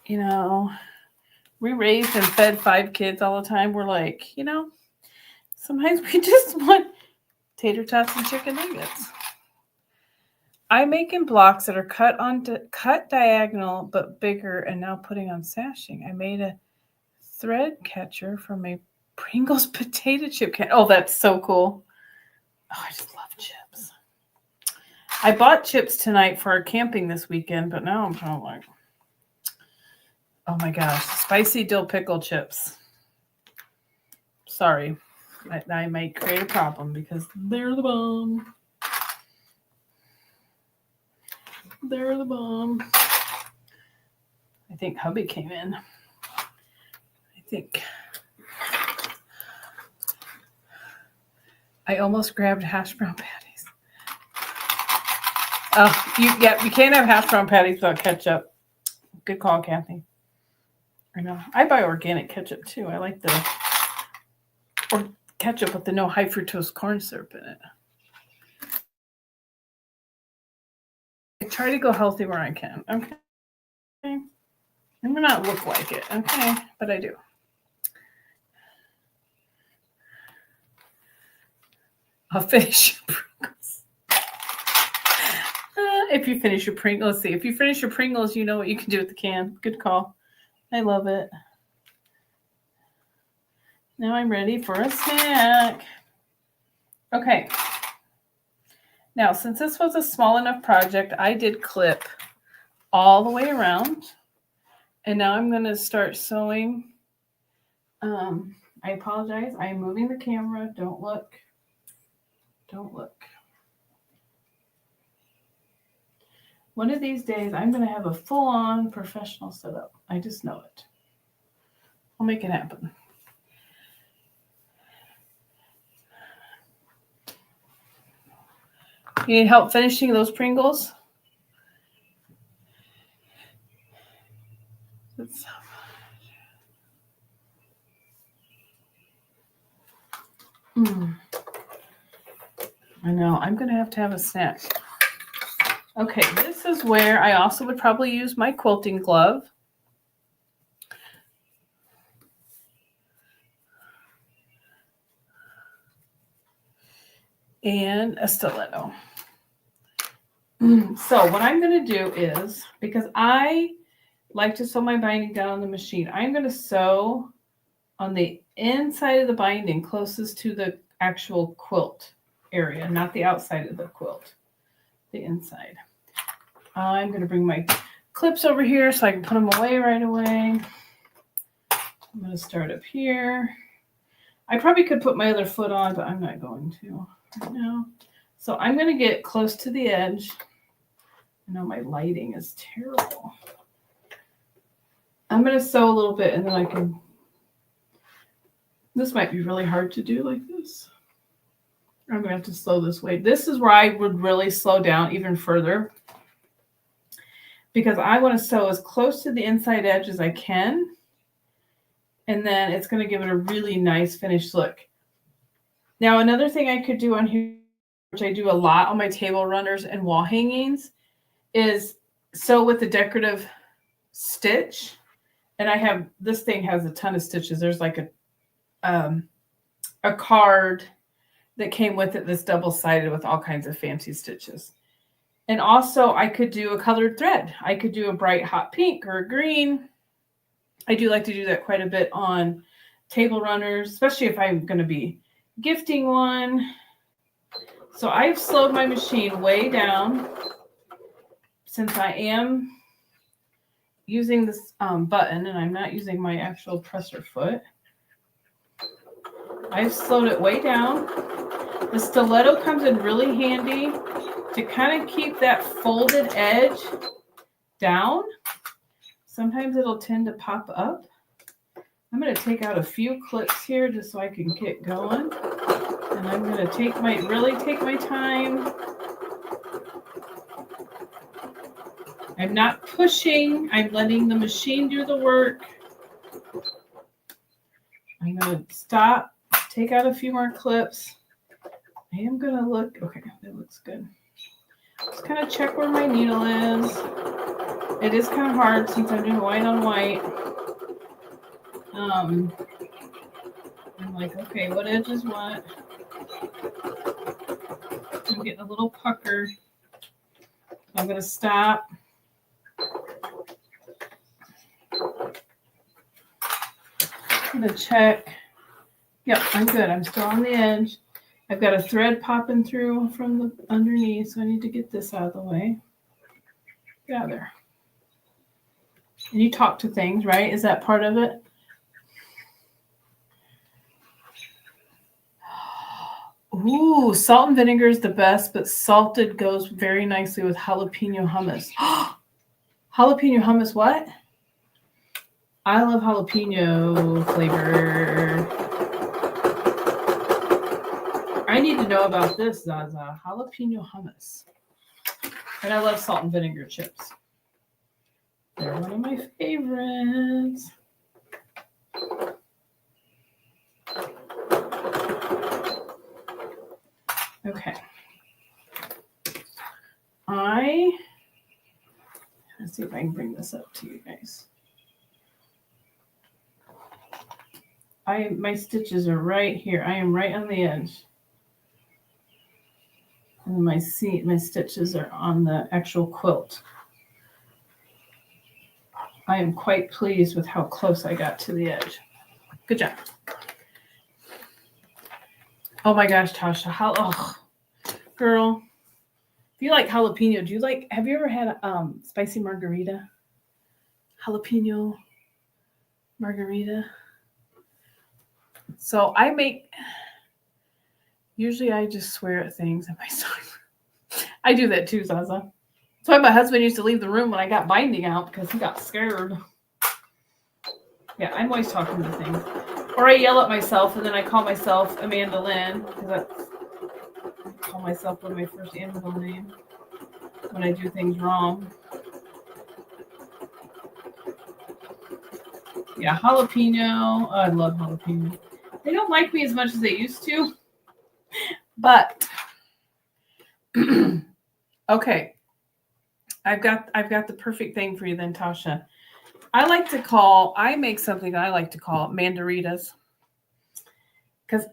you know, we raised and fed 5 kids all the time. We're like, you know, sometimes we just want tater tots and chicken nuggets. I'm making blocks that are cut diagonal but bigger and now putting on sashing. I made a thread catcher from a Pringles potato chip can. Oh, that's so cool. Oh, I just love chips. I bought chips tonight for our camping this weekend, but now I'm kind of like, oh my gosh, spicy dill pickle chips. Sorry, I might create a problem because they're the bomb. They're the bomb. I think hubby came in. I think I almost grabbed hash brown patties. Oh, you can't have hash brown patties without ketchup. Good call, Kathy. I know. I buy organic ketchup too. I like the ketchup with the no high fructose corn syrup in it. I try to go healthy where I can. Okay. I may not look like it. Okay, but I do. I'll finish your Pringles. If you finish your Pringles, let's see. If you finish your Pringles, you know what you can do with the can. Good call. I love it. Now I'm ready for a snack. Okay. Now, since this was a small enough project, I did clip all the way around. And now I'm going to start sewing. I apologize. I am moving the camera. Don't look. Don't look. One of these days, I'm going to have a full-on professional setup. I just know it. I'll make it happen. You need help finishing those Pringles? I know. I'm going to have a snack. Okay, this is where I also would probably use my quilting glove. And a stiletto. So what I'm going to do is, because I like to sew my binding down on the machine, I'm going to sew on the inside of the binding closest to the actual quilt area, not the outside of the quilt, the inside. I'm going to bring my clips over here so I can put them away right away. I'm going to start up here. I probably could put my other foot on, but I'm not going to right now. So I'm going to get close to the edge. I know my lighting is terrible. I'm going to sew a little bit and then I can, this might be really hard to do like this. I'm going to have to slow this way. This is where I would really slow down even further because I want to sew as close to the inside edge as I can. And then it's going to give it a really nice finished look. Now, another thing I could do on here, which I do a lot on my table runners and wall hangings, is sew with the decorative stitch. And I have, this thing has a ton of stitches. There's like a card that came with it that's double-sided with all kinds of fancy stitches. And also I could do a colored thread. I could do a bright hot pink or a green. I do like to do that quite a bit on table runners, especially if I'm going to be gifting one. So I've slowed my machine way down since I am using this button and I'm not using my actual presser foot. I've slowed it way down. The stiletto comes in really handy to kind of keep that folded edge down. Sometimes it'll tend to pop up. I'm going to take out a few clips here just so I can get going. And I'm going to really take my time. I'm not pushing. I'm letting the machine do the work. I'm going to stop, take out a few more clips. I am going to look. Okay, that looks good. Just kind of check where my needle is. It is kind of hard since I'm doing white on white. I'm like, okay, what edge is what? I'm getting a little pucker. I'm going to stop. I'm going to check. Yep, I'm good. I'm still on the edge. I've got a thread popping through from the underneath, so I need to get this out of the way. Get out of there. And you talk to things, right? Is that part of it? Ooh, salt and vinegar is the best, but salted goes very nicely with jalapeno hummus. Jalapeno hummus, what? I love jalapeno flavor. I need to know about this, Zaza. Jalapeno hummus. And I love salt and vinegar chips. They're one of my favorites. Okay. Let's see if I can bring this up to you guys. My stitches are right here. I am right on the edge. And my stitches are on the actual quilt. I am quite pleased with how close I got to the edge. Good job. Oh my gosh, Tasha. Girl. If you like jalapeno, have you ever had a spicy margarita? Jalapeno margarita. So usually I just swear at things in my son. I do that too, Zaza. That's why my husband used to leave the room when I got binding out because he got scared. Yeah, I'm always talking to things. Or I yell at myself and then I call myself Amanda Lynn because I call myself one of my first Amazon names when I do things wrong. Yeah, jalapeno. Oh, I love jalapeno. They don't like me as much as they used to. But okay. I've got the perfect thing for you then, Tasha. I make something that I like to call mandaritas. Because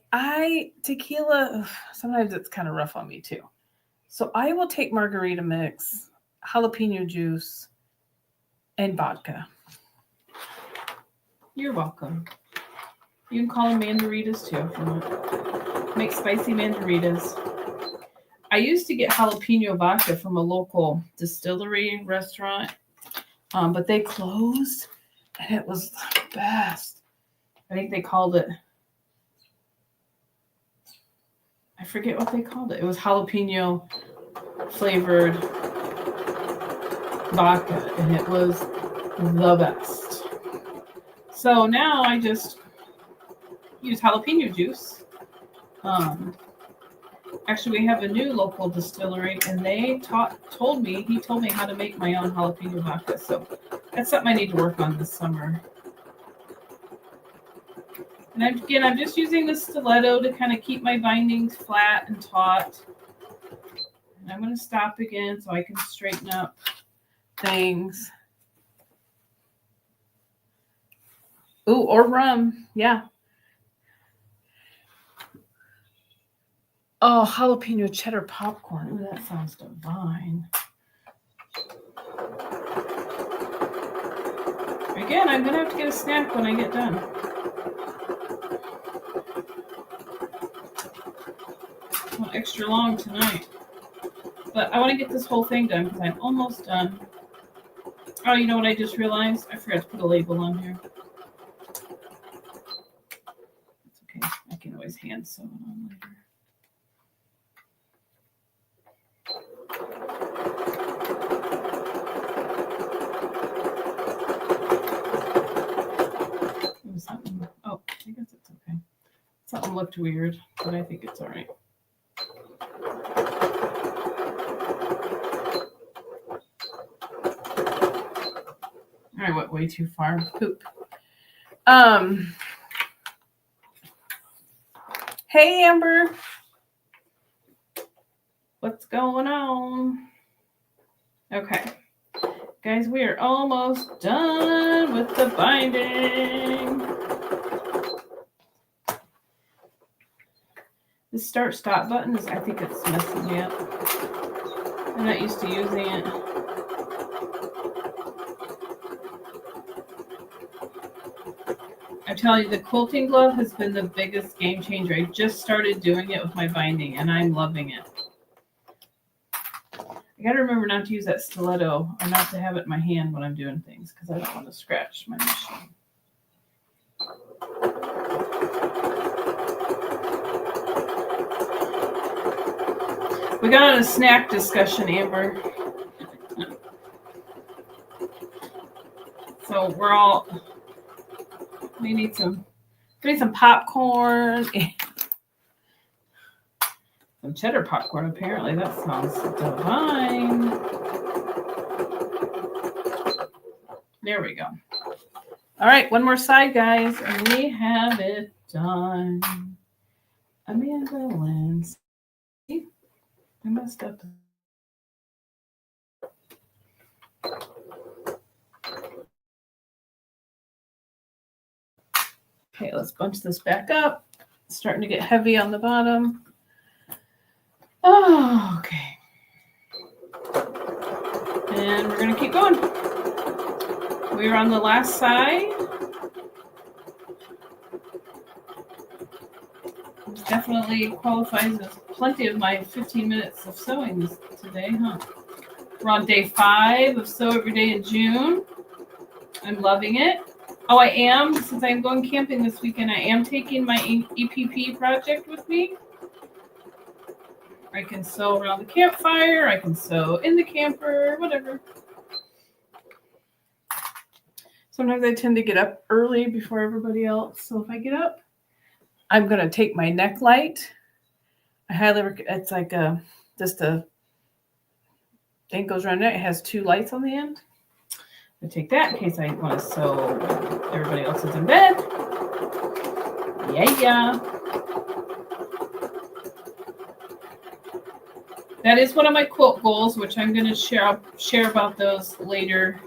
tequila, sometimes it's kind of rough on me too. So I will take margarita mix, jalapeno juice, and vodka. You're welcome. You can call them mandaritas too if you want. Make spicy mandaritas. I used to get jalapeno vodka from a local distillery restaurant, but they closed, and it was the best. I think they called it, I forget what they called it. It was jalapeno flavored vodka, and it was the best. So now I just use jalapeno juice. Actually, we have a new local distillery, and he told me how to make my own jalapeno vodka. So that's something I need to work on this summer. And I'm just using the stiletto to kind of keep my bindings flat and taut. And I'm going to stop again so I can straighten up things. Ooh, or rum. Yeah. Oh, jalapeno cheddar popcorn. Ooh, that sounds divine. Again, I'm going to have to get a snack when I get done. I want extra long tonight. But I want to get this whole thing done because I'm almost done. Oh, you know what I just realized? I forgot to put a label on here. It's okay. I can always hand sew it on later. Oh, I guess it's okay. Something looked weird, but I think it's all right. I went way too far. Poop. Hey, Amber. What's going on? Okay. Guys, we are almost done with the binding. The start-stop button I think it's messing me up. I'm not used to using it. I'm telling you, the quilting glove has been the biggest game changer. I just started doing it with my binding, and I'm loving it. I got to remember not to use that stiletto or not to have it in my hand when I'm doing things because I don't want to scratch my machine. We got on a snack discussion, Amber. So we need some popcorn. Some cheddar popcorn, apparently. That sounds divine. There we go. All right, one more side, guys, and we have it done. Amanda Lens. I messed up. Okay, let's bunch this back up. It's starting to get heavy on the bottom. Oh, okay. And we're going to keep going. We're on the last side. Definitely qualifies as plenty of my 15 minutes of sewing today, huh? We're on day 5 of Sew Every Day in June. I'm loving it. Oh, I am, since I'm going camping this weekend, I am taking my EPP project with me. I can sew around the campfire. I can sew in the camper, whatever. Sometimes I tend to get up early before everybody else. So if I get up, I'm going to take my neck light. I highly recommend, it's like just a thing goes around it. It has 2 lights on the end. I take that in case I want to sew when everybody else is in bed. Yeah. That is one of my quilt goals, which I'm going to share about those later.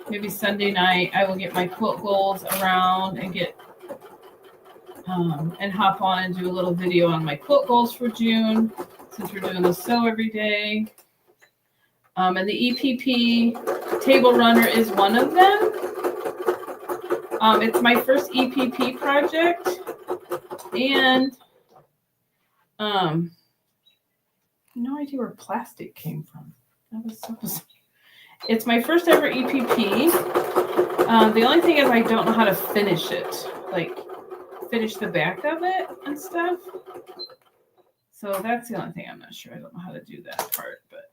Maybe Sunday night I will get my quilt goals around and get and hop on and do a little video on my quilt goals for June, since we're doing the sew every day. And the EPP table runner is one of them. It's my first EPP project, and no idea where plastic came from. That was so bizarre. It's my first ever EPP. The only thing is I don't know how to finish it, like finish the back of it and stuff. So that's the only thing I'm not sure. I don't know how to do that part, but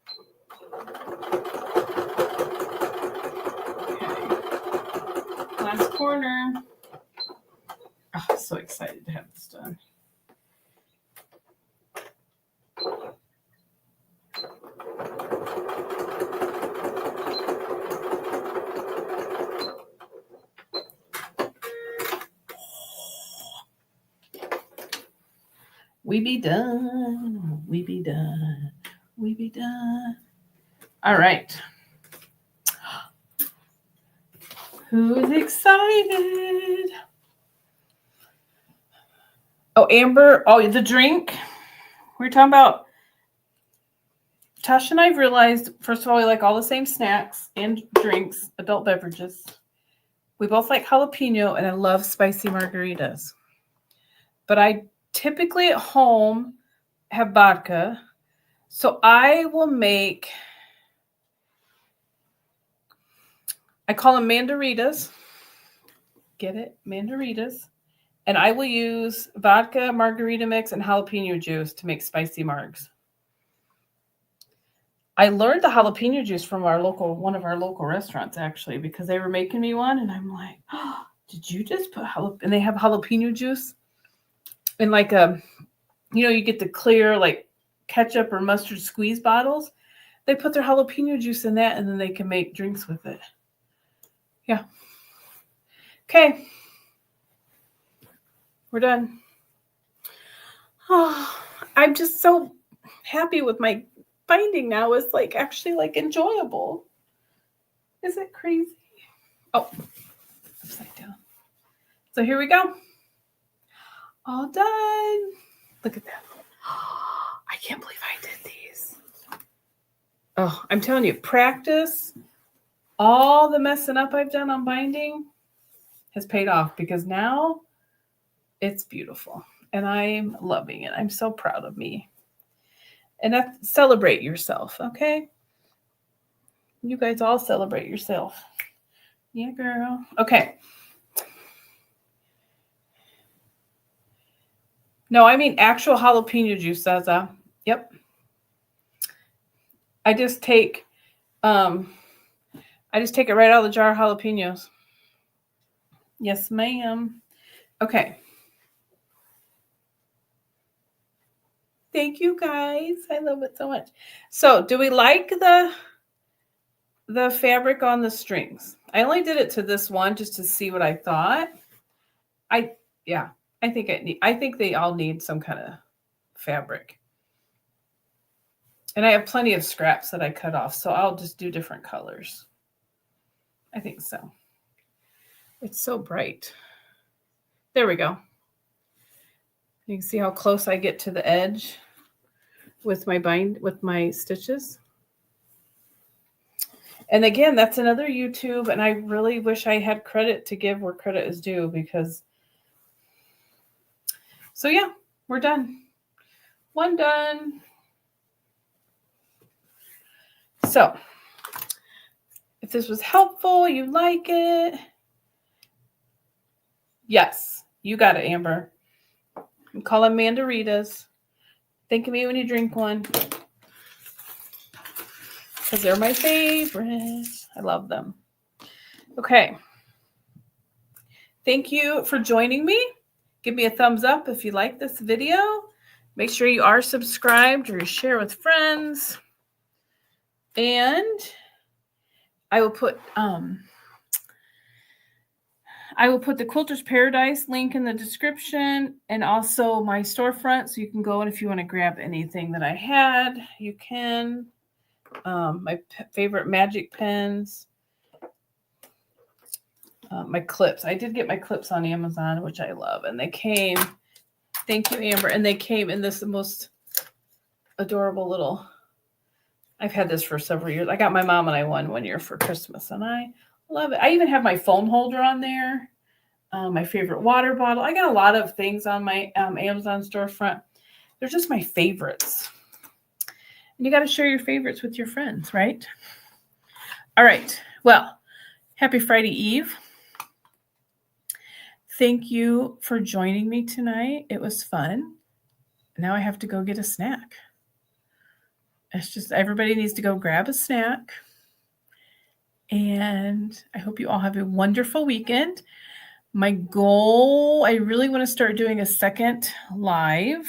okay. Last corner. Oh, I'm so excited to have this done. We be done. We be done. We be done. All right. Who's excited? Oh, Amber. Oh, the drink. We were talking about. Tasha and I've realized, first of all, we like all the same snacks and drinks, adult beverages. We both like jalapeno, and I love spicy margaritas. But I typically at home have vodka. So I will make, I call them mandaritas. Get it? Mandaritas. And I will use vodka, margarita mix, and jalapeno juice to make spicy margs. I learned the jalapeno juice from one of our local restaurants, actually, because they were making me one, and I'm like, oh, did you just put jalapeno? And they have jalapeno juice in like a, you get the clear like ketchup or mustard squeeze bottles. They put their jalapeno juice in that, and then they can make drinks with it. Yeah. Okay. We're done. Oh, I'm just so happy with my binding now. It's like actually like enjoyable. Is it crazy? Oh, upside down. So here we go. All done. Look at that. I can't believe I did these. Oh, I'm telling you, practice all the messing up I've done on binding has paid off, because now it's beautiful and I'm loving it. I'm so proud of me. And celebrate yourself, okay? You guys all celebrate yourself. Yeah, girl. Okay. No, I mean actual jalapeno juice, Zaza. Yep. I just take it right out of the jar of jalapenos. Yes, ma'am. Okay. Thank you, guys. I love it so much. So, do we like the fabric on the strings? I only did it to this one just to see what I thought. I think they all need some kind of fabric. And I have plenty of scraps that I cut off, so I'll just do different colors. I think so. It's so bright. There we go. You can see how close I get to the edge with my stitches. And again, that's another YouTube, and I really wish I had credit to give where credit is due, because so yeah, we're done. One done. So if this was helpful, you like it. Yes, you got it, Amber. I'm calling mandaritas. Think of me when you drink one, because they're my favorite. I love them. Okay. Thank you for joining me. Give me a thumbs up if you like this video. Make sure you are subscribed or you share with friends. And I will put the Quilter's Paradise link in the description, and also my storefront, so you can go, and if you want to grab anything that I had, you can. My favorite magic pens, my clips. I did get my clips on Amazon, which I love, and they came. Thank you, Amber. And they came in this most adorable little. I've had this for several years. I got my mom and I one year for Christmas, and I love it. I even have my phone holder on there. My favorite water bottle. I got a lot of things on my Amazon storefront. They're just my favorites. And you got to share your favorites with your friends, right? All right. Well, happy Friday Eve. Thank you for joining me tonight. It was fun. Now I have to go get a snack. It's just everybody needs to go grab a snack. And I hope you all have a wonderful weekend. My goal, I really want to start doing a second live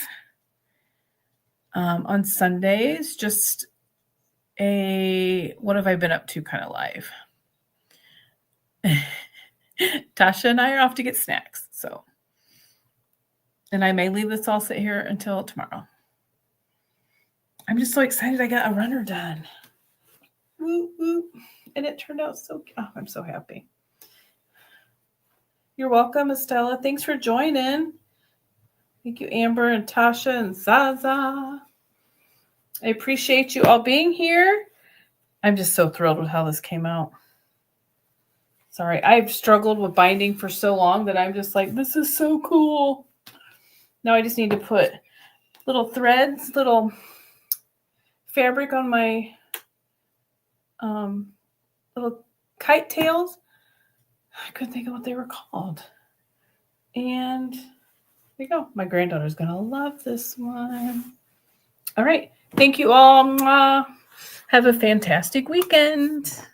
on Sundays. Just what have I been up to kind of live. Tasha and I are off to get snacks. And I may leave this all sit here until tomorrow. I'm just so excited I got a runner done. Woo, woo. And it turned out so, I'm so happy. You're welcome, Estella. Thanks for joining. Thank you, Amber and Tasha and Zaza. I appreciate you all being here. I'm just so thrilled with how this came out. Sorry, I've struggled with binding for so long that I'm just like, this is so cool. Now I just need to put little threads, little fabric on my little kite tails. I couldn't think of what they were called. And there you go. My granddaughter's going to love this one. All right. Thank you all. Have a fantastic weekend.